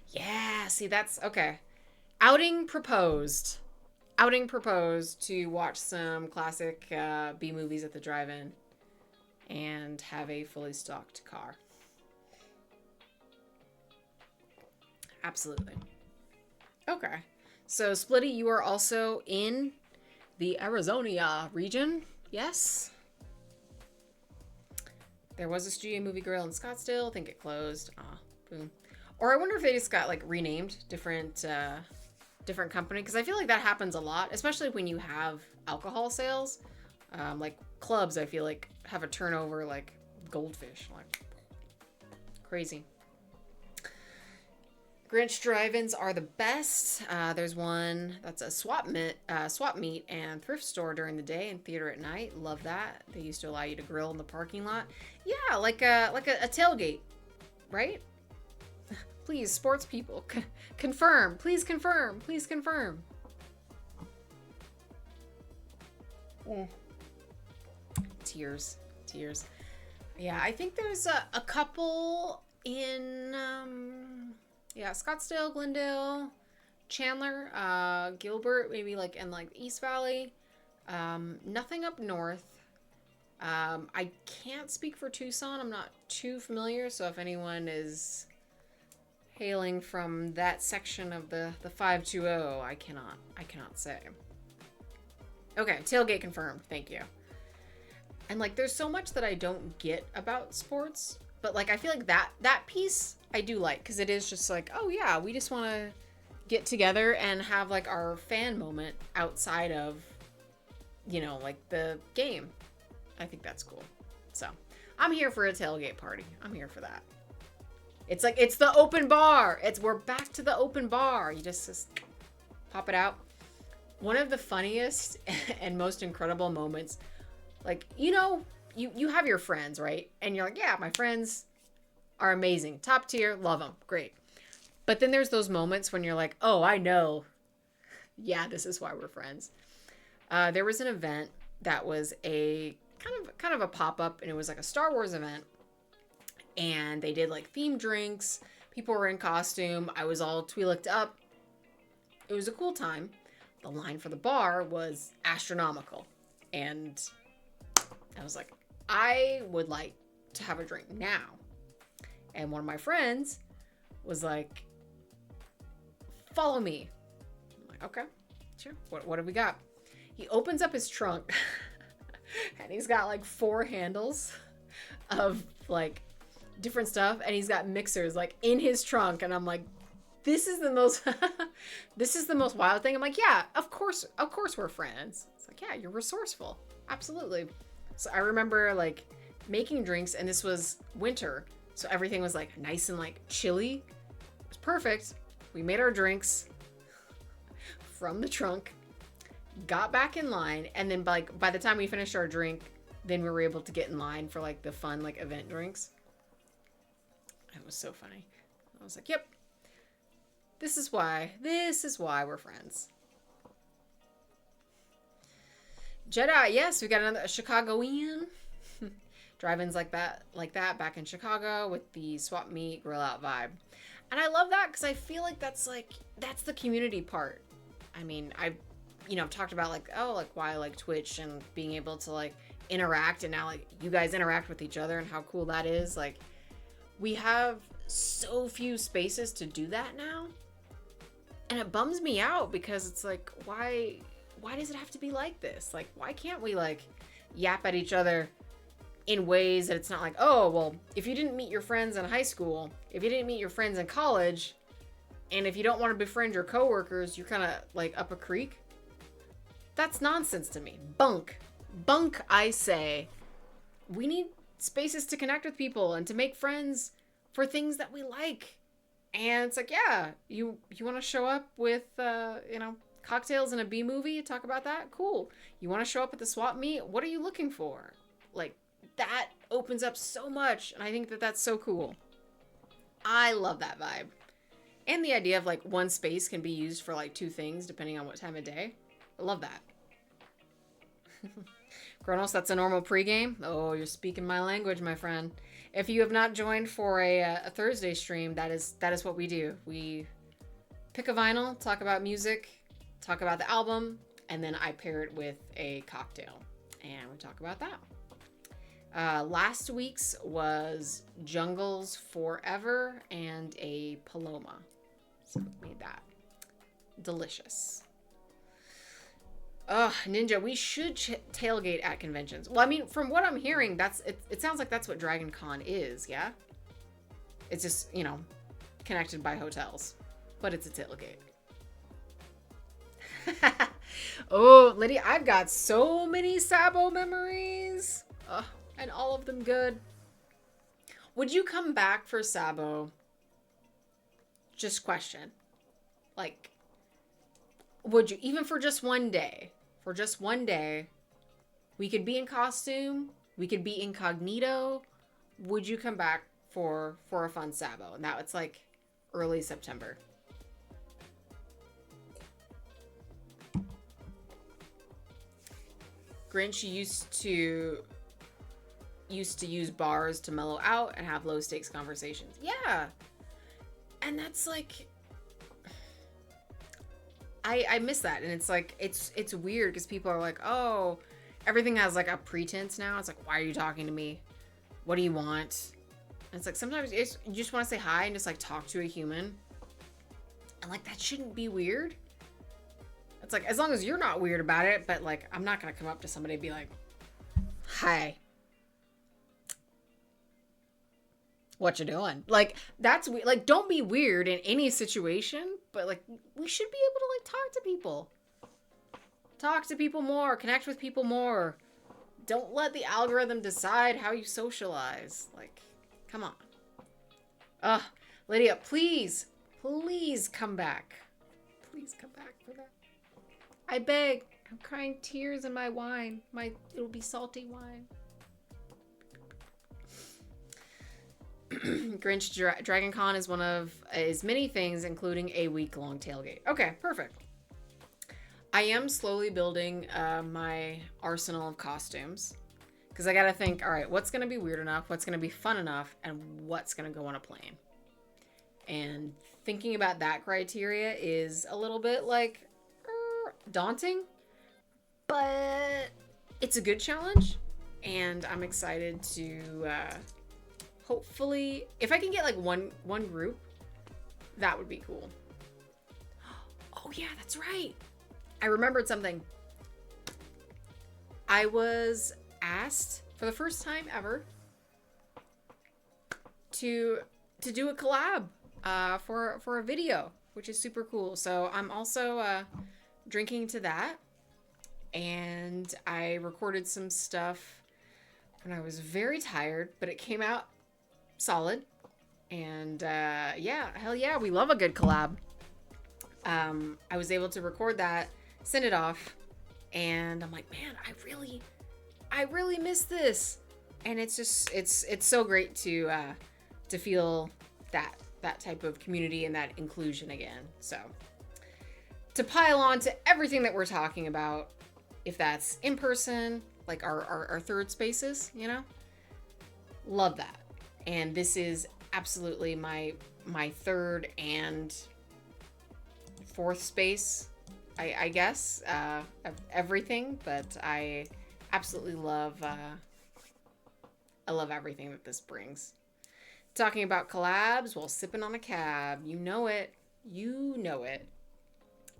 yeah. See, that's okay. Outing proposed to watch some classic B movies at the drive-in and have a fully stocked car. Absolutely. Okay. So, Splitty, you are also in the Arizona region. Yes. There was a Studio Movie Grill in Scottsdale. I think it closed. Boom. Or I wonder if they just got like renamed different company, because I feel like that happens a lot, especially when you have alcohol sales. Like clubs, I feel like have a turnover like goldfish, like crazy. Grinch drive-ins are the best. There's one that's a swap meet and thrift store during the day and theater at night. Love that. They used to allow you to grill in the parking lot. Yeah, like a tailgate, right? Please, sports people, confirm. Please confirm. Please confirm. Tears. Yeah, I think there's a couple in Scottsdale, Glendale, Chandler, Gilbert, maybe like in like East Valley. Nothing up north. I can't speak for Tucson. I'm not too familiar, so if anyone is hailing from that section of the 520, I cannot say. Okay, tailgate confirmed. Thank you. And like there's so much that I don't get about sports, but like I feel like that piece I do like, because it is just like, oh yeah, we just want to get together and have like our fan moment outside of, like the game. I think that's cool. So I'm here for a tailgate party. I'm here for that. It's like, it's the open bar. We're back to the open bar. You just pop it out. One of the funniest and most incredible moments, like, you have your friends, right? And you're like, yeah, my friends are amazing. Top tier. Love them. Great. But then there's those moments when you're like, oh, I know. Yeah, this is why we're friends. There was an event that was a kind of a pop-up, and it was like a Star Wars event. And they did like themed drinks. People were in costume. I was all Twi'leked up. It was a cool time. The line for the bar was astronomical. And I was like, I would like to have a drink now. And one of my friends was like, follow me. I'm like, okay, sure. What have we got? He opens up his trunk and he's got like 4 handles of like different stuff. And he's got mixers like in his trunk. And I'm like, this is the most, this is the most wild thing. I'm like, yeah, of course we're friends. It's like, yeah, you're resourceful. Absolutely. So I remember like making drinks, and this was winter. So everything was like nice and like chilly. It was perfect. We made our drinks from the trunk, got back in line, and then like by the time we finished our drink, then we were able to get in line for like the fun like event drinks. It was so funny. I was like, yep. This is why we're friends. Jedi, yes, we got another Chicagoan. Drive-ins like that back in Chicago with the swap meet grill out vibe. And I love that because I feel like that's the community part. I mean, I've talked about like, oh, like why I like Twitch and being able to like interact, and now like you guys interact with each other and how cool that is. Like we have so few spaces to do that now. And it bums me out because it's like, why does it have to be like this? Like, why can't we like yap at each other in ways that it's not like, oh, well, if you didn't meet your friends in high school, if you didn't meet your friends in college, and if you don't want to befriend your coworkers, you're kind of like up a creek. That's nonsense to me. Bunk. Bunk, I say. We need spaces to connect with people and to make friends for things that we like. And it's like, yeah, you want to show up with, cocktails and a B movie, talk about that? Cool. You want to show up at the swap meet? What are you looking for? Like, that opens up so much, and I think that that's so cool. I love that vibe. And the idea of, like, one space can be used for, like, two things, depending on what time of day. I love that. Kronos, that's a normal pregame? Oh, you're speaking my language, my friend. If you have not joined for a Thursday stream, that is what we do. We pick a vinyl, talk about music, talk about the album, and then I pair it with a cocktail. And we talk about that. Last week's was Jungles Forever and a Paloma. So we made that. Delicious. Ugh, Ninja, we should tailgate at conventions. Well, I mean, from what I'm hearing, it sounds like that's what Dragon Con is, yeah? It's just, connected by hotels. But it's a tailgate. Oh, Lydia, I've got so many Sabo memories. Ugh, and all of them good. Would you come back for Sabo? Just question. Like, would you, even for just one day? For just one day, we could be in costume, we could be incognito. Would you come back for a fun Sabo? And that it's like early September. Grinch used to use bars to mellow out and have low stakes conversations. Yeah. And that's like, I miss that. And it's like, it's weird because people are like, oh, everything has like a pretense now. It's like, why are you talking to me? What do you want? And it's like, sometimes you just want to say hi and just like talk to a human. And like, that shouldn't be weird. It's like, as long as you're not weird about it, but like, I'm not going to come up to somebody and be like, hi. What you doing? Like, that's like, don't be weird in any situation, but like, we should be able to like talk to people. Talk to people more, connect with people more. Don't let the algorithm decide how you socialize. Like, come on. Lydia, please come back. Please come back for that. I beg. I'm crying tears in my wine. It'll be salty wine. Grinch Dragon Con is one of his many things, including a week-long tailgate. Okay, perfect. I am slowly building my arsenal of costumes because I gotta think, all right, what's gonna be weird enough, what's gonna be fun enough, and what's gonna go on a plane. And thinking about that criteria is a little bit like daunting, but it's a good challenge, and I'm excited to hopefully, if I can get like one group, that would be cool. Oh yeah, that's right. I remembered something. I was asked for the first time ever to do a collab for a video, which is super cool. So I'm also drinking to that, and I recorded some stuff when I was very tired, but it came out solid. And yeah, hell yeah, we love a good collab. I was able to record that, send it off, and I'm like, man, I really miss this. And it's just it's so great to feel that type of community and that inclusion again. So to pile on to everything that we're talking about, if that's in person, like our third spaces, love that. And this is absolutely my third and fourth space, I guess, of everything. But I absolutely love everything that this brings. Talking about collabs while sipping on a cab. You know it.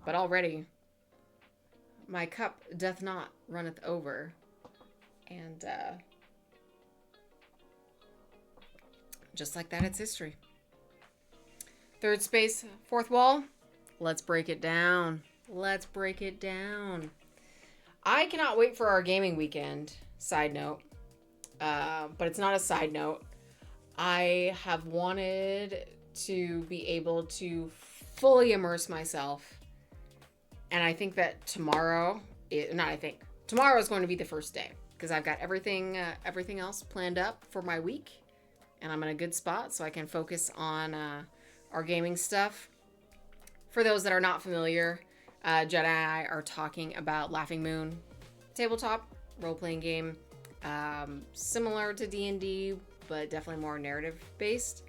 But already, my cup doth not runneth over. And just like that, it's history. Third space, fourth wall. Let's break it down. Let's break it down. I cannot wait for our gaming weekend. Side note. But it's not a side note. I have wanted to be able to fully immerse myself. And I think that tomorrow is going to be the first day. Because I've got everything else planned up for my week. And I'm in a good spot so I can focus on our gaming stuff. For those that are not familiar, Jedi and I are talking about Laughing Moon, tabletop role-playing game, similar to D&D, but definitely more narrative-based.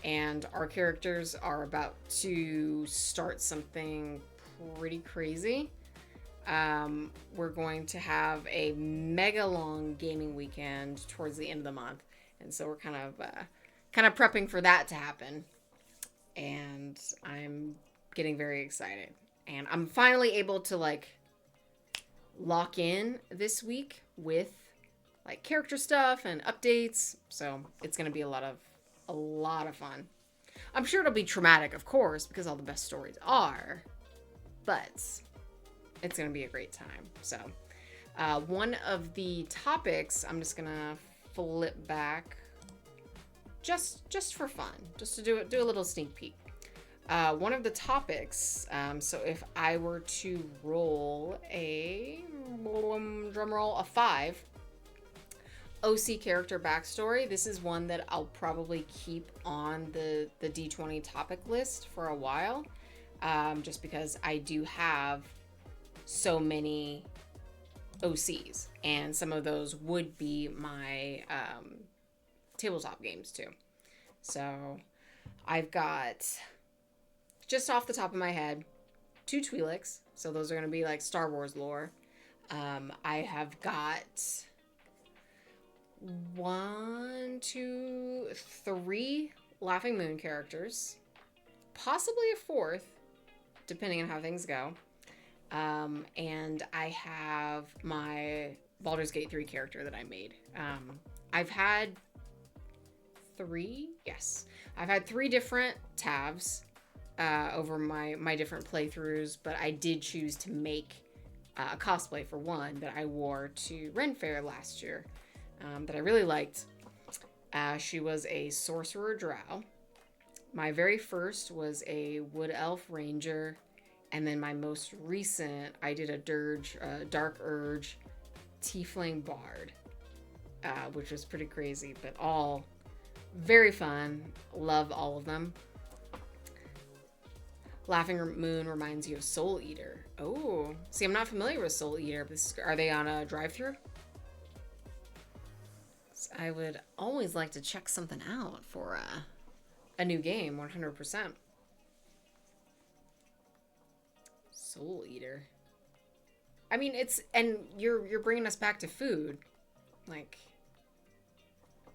And our characters are about to start something pretty crazy. We're going to have a mega long gaming weekend towards the end of the month, and so we're kind of prepping for that to happen. And I'm getting very excited. And I'm finally able to like lock in this week with like character stuff and updates. So it's going to be a lot of fun. I'm sure it'll be traumatic, of course, because all the best stories are, but it's going to be a great time. So one of the topics, I'm just going to flip back just for fun, just to do a little sneak peek. One of the topics, so if I were to roll a drum roll, a 5 OC character backstory, this is one that I'll probably keep on the D20 topic list for a while, just because I do have so many OCs, and some of those would be my tabletop games too. So I've got, just off the top of my head, 2 Twi'leks. So those are going to be like Star Wars lore. I have got 1, 2, 3 Laughing Moon characters. Possibly a 4th, depending on how things go. And I have my Baldur's Gate 3 character that I made. I've had 3? Yes. I've had 3 different Tavs over my different playthroughs, but I did choose to make a cosplay for one that I wore to Ren Fair last year that I really liked. She was a sorcerer drow. My very first was a wood elf ranger, and then my most recent, I did a dark urge tiefling bard, which was pretty crazy, but all very fun. Love all of them. Laughing Moon reminds you of Soul Eater. Oh, see, I'm not familiar with Soul Eater. Are they on a drive-thru? I would always like to check something out for a new game, 100%. Soul Eater. I mean, and you're bringing us back to food, like.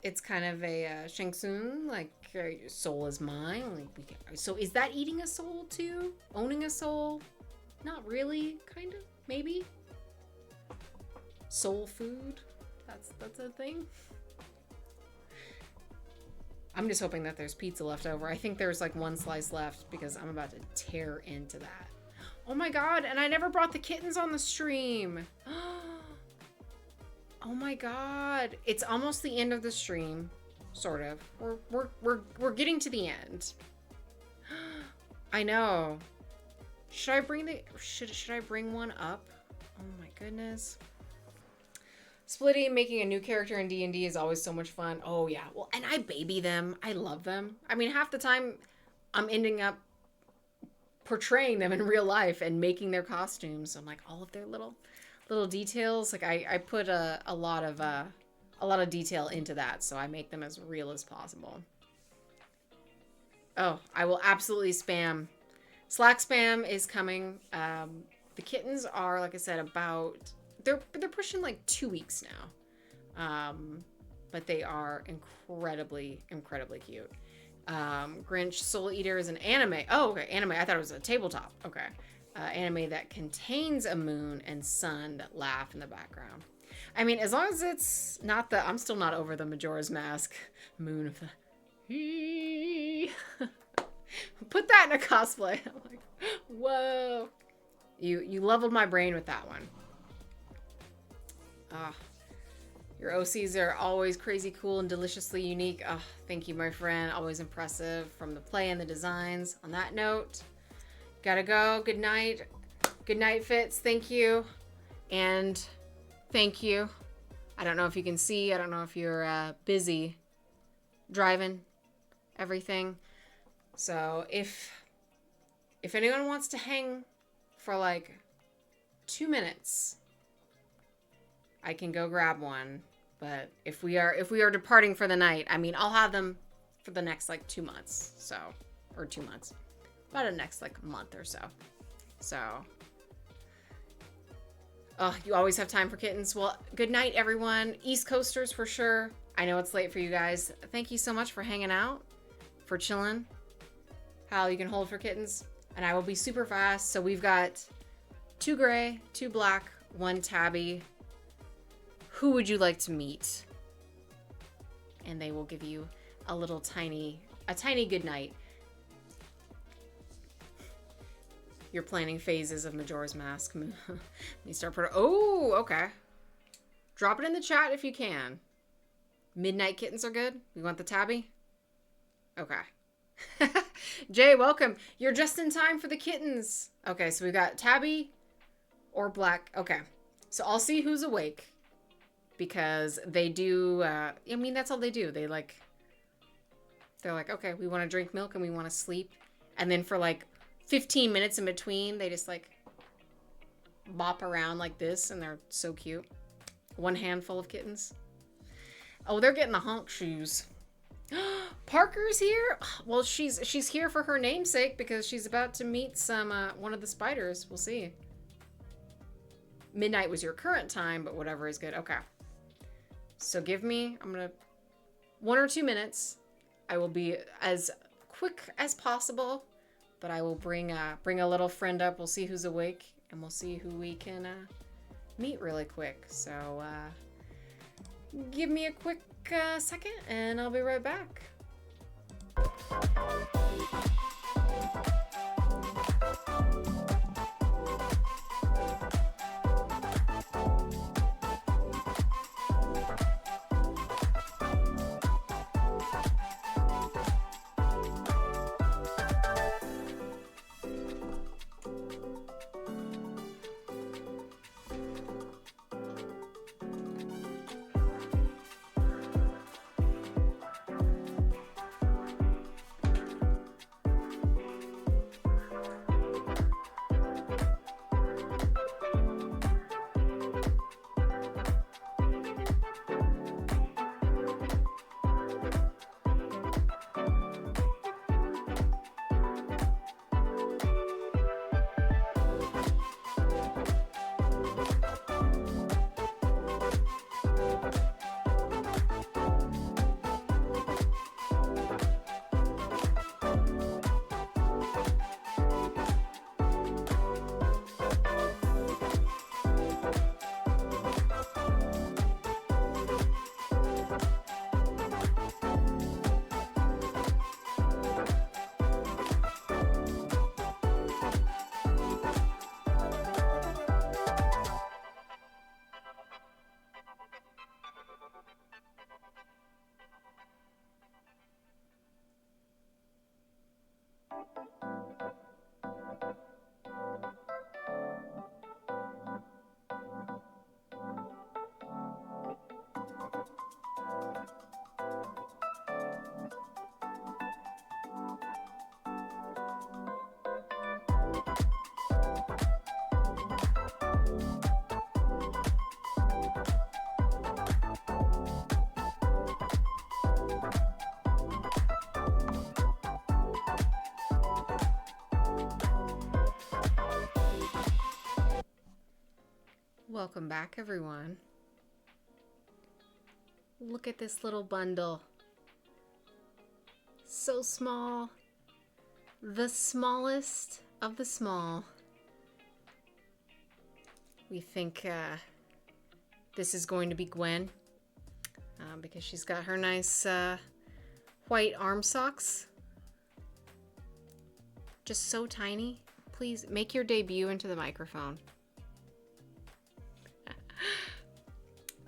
It's kind of a Shang Tsung, like, soul is mine. Like, so is that eating a soul too? Owning a soul? Not really, kind of, maybe. Soul food? That's a thing. I'm just hoping that there's pizza left over. I think there's like 1 slice left because I'm about to tear into that. Oh my god, and I never brought the kittens on the stream. Oh my god. It's almost the end of the stream. Sort of. We're getting to the end. I know. Should I bring one up? Oh my goodness. Splitting, making a new character in D&D is always so much fun. Oh yeah. Well, and I baby them. I love them. I mean, half the time I'm ending up portraying them in real life and making their costumes. I'm like, all of their little details, like I put a lot of detail into that, so I make them as real as possible. Oh, I will absolutely spam. Slack spam is coming. The kittens are, like I said, they're pushing like 2 weeks now, but they are incredibly cute. Grinch Soul Eater is an anime. Oh, okay, anime. I thought it was a tabletop. Okay. Anime that contains a moon and sun that laugh in the background. I mean, as long as it's not the... I'm still not over the Majora's Mask. Moon of the... Put that in a cosplay. I'm like, whoa. You leveled my brain with that one. Your OCs are always crazy cool and deliciously unique. Thank you, my friend. Always impressive from the play and the designs. On that note, gotta go. Good night. Good night, Fitz. Thank you. And thank you. I don't know if you can see. I don't know if you're busy driving everything. So if anyone wants to hang for like 2 minutes, I can go grab one. But if we are departing for the night, I mean, I'll have them for the next like 2 months. So, or 2 months, about the next like month or so. So, you always have time for kittens. Well, good night, everyone. East Coasters for sure. I know it's late for you guys. Thank you so much for hanging out, for chilling. Hal, you can hold for kittens, and I will be super fast. So we've got 2 gray, 2 black, 1 tabby. Who would you like to meet? And they will give you a little tiny good night. You're planning phases of Majora's Mask. You start oh, okay. Drop it in the chat if you can. Midnight kittens are good. We want the tabby? Okay. Jay, welcome. You're just in time for the kittens. Okay, so we got tabby or black. Okay. So I'll see who's awake. Because they do, I mean, that's all they do. They're like, okay, we want to drink milk and we want to sleep. And then for like 15 minutes in between, they just like bop around like this, and they're so cute. 1 handful of kittens. Oh, they're getting the honk shoes. Parker's here? Well, she's here for her namesake because she's about to meet one of the spiders. We'll see. Midnight was your current time, but whatever is good. Okay. So give me, I'm going to 1 or 2 minutes. I will be as quick as possible, but I will bring a little friend up. We'll see who's awake, and we'll see who we can meet really quick. So give me a quick second, and I'll be right back. Welcome back, everyone. Look at this little bundle. So small. The smallest of the small. We think This is going to be Gwen, because she's got her nice white arm socks. Just so tiny. Please make your debut into the microphone.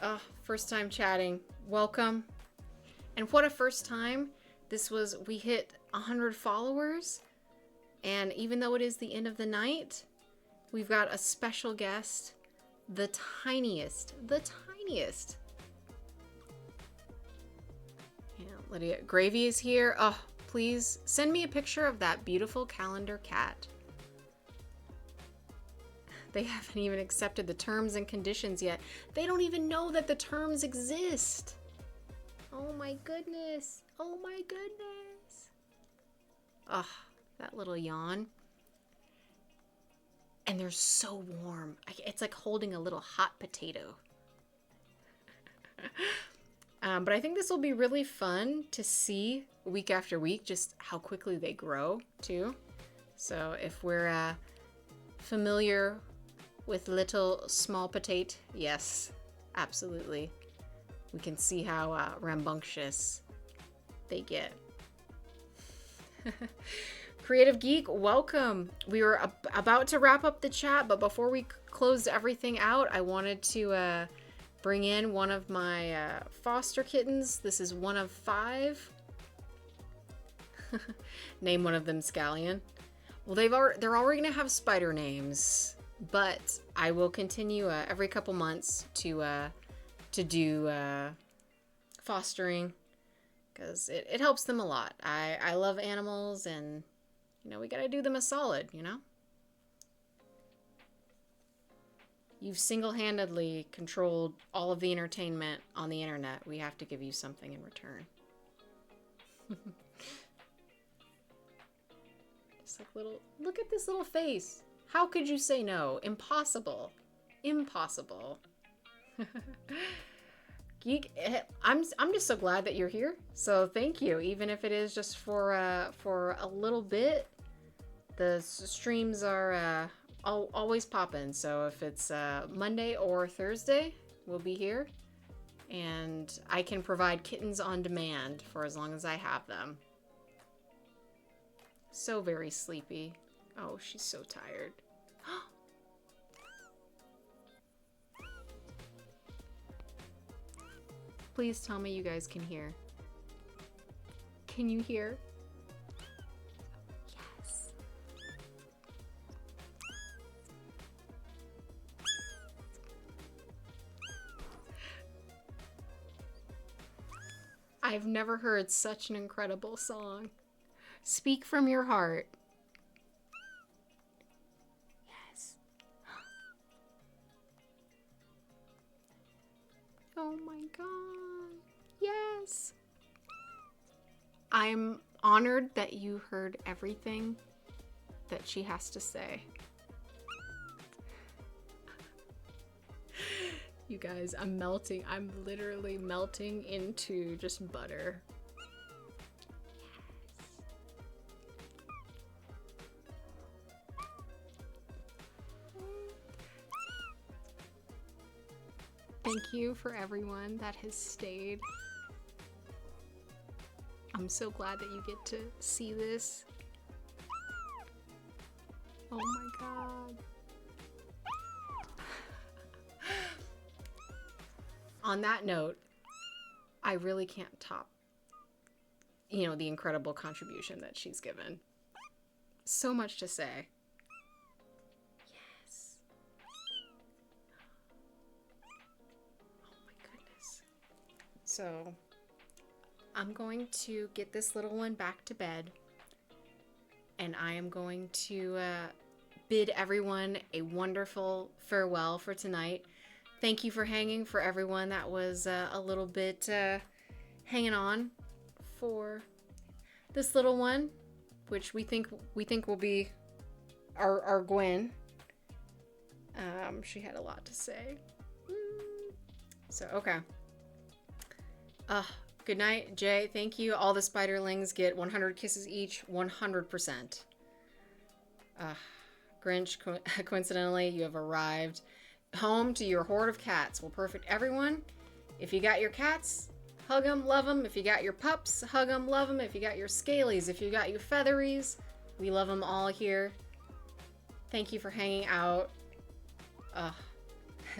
Oh, first time chatting. Welcome. And what a first time. We hit 100 followers. And even though it is the end of the night, we've got a special guest. The tiniest. Yeah, Lydia. Gravy is here. Oh, please send me a picture of that beautiful calendar cat. They haven't even accepted the terms and conditions yet. They don't even know that the terms exist. Oh my goodness. Oh my goodness. Ugh, that little yawn. And they're so warm. It's like holding a little hot potato. But I think this will be really fun to see week after week, just how quickly they grow too. So if we're familiar with little small potato, yes, absolutely. We can see how rambunctious they get. Creative Geek, welcome. We were about to wrap up the chat, but before we closed everything out, I wanted to bring in one of my foster kittens. This is one of 5. Name one of them Scallion. Well, they're already gonna have spider names, but I will continue every couple months to do fostering, because it helps them a lot. I love animals, and you know, we gotta do them a solid, you know? You've single-handedly controlled all of the entertainment on the internet. We have to give you something in return. Just like look at this little face. How could you say no? Impossible. Impossible. Geek, I'm just so glad that you're here. So thank you, even if it is just for a little bit. The streams are always popping. So if it's Monday or Thursday, we'll be here, and I can provide kittens on demand for as long as I have them. So very sleepy. Oh, she's so tired. Please tell me you guys can hear. Can you hear? Yes. I've never heard such an incredible song. Speak from your heart. Yes. Oh my God. Yes. I'm honored that you heard everything that she has to say. You guys, I'm melting. I'm literally melting into just butter. Thank you for everyone that has stayed. I'm so glad that you get to see this. Oh my God. On that note, I really can't top, you know, the incredible contribution that she's given. So much to say. Yes. Oh my goodness. So I'm going to get this little one back to bed, and I am going to bid everyone a wonderful farewell for tonight. Thank you for hanging, for everyone that was a little bit hanging on for this little one, which we think will be our Gwen. She had a lot to say. So okay. Good night, Jay. Thank you. All the spiderlings get 100 kisses each. 100%. Grinch, coincidentally, you have arrived. home to your horde of cats. Well, perfect, everyone. If you got your cats, hug them, love them. If you got your pups, hug them, love them. If you got your scalies, if you got your featheries, we love them all here. Thank you for hanging out.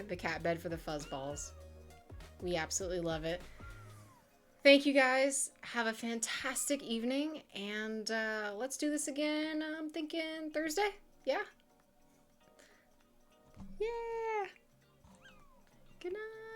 The cat bed for the fuzzballs. We absolutely love it. Thank you guys. Have a fantastic evening, and let's do this again. I'm thinking Thursday. Yeah. Yeah. Good night.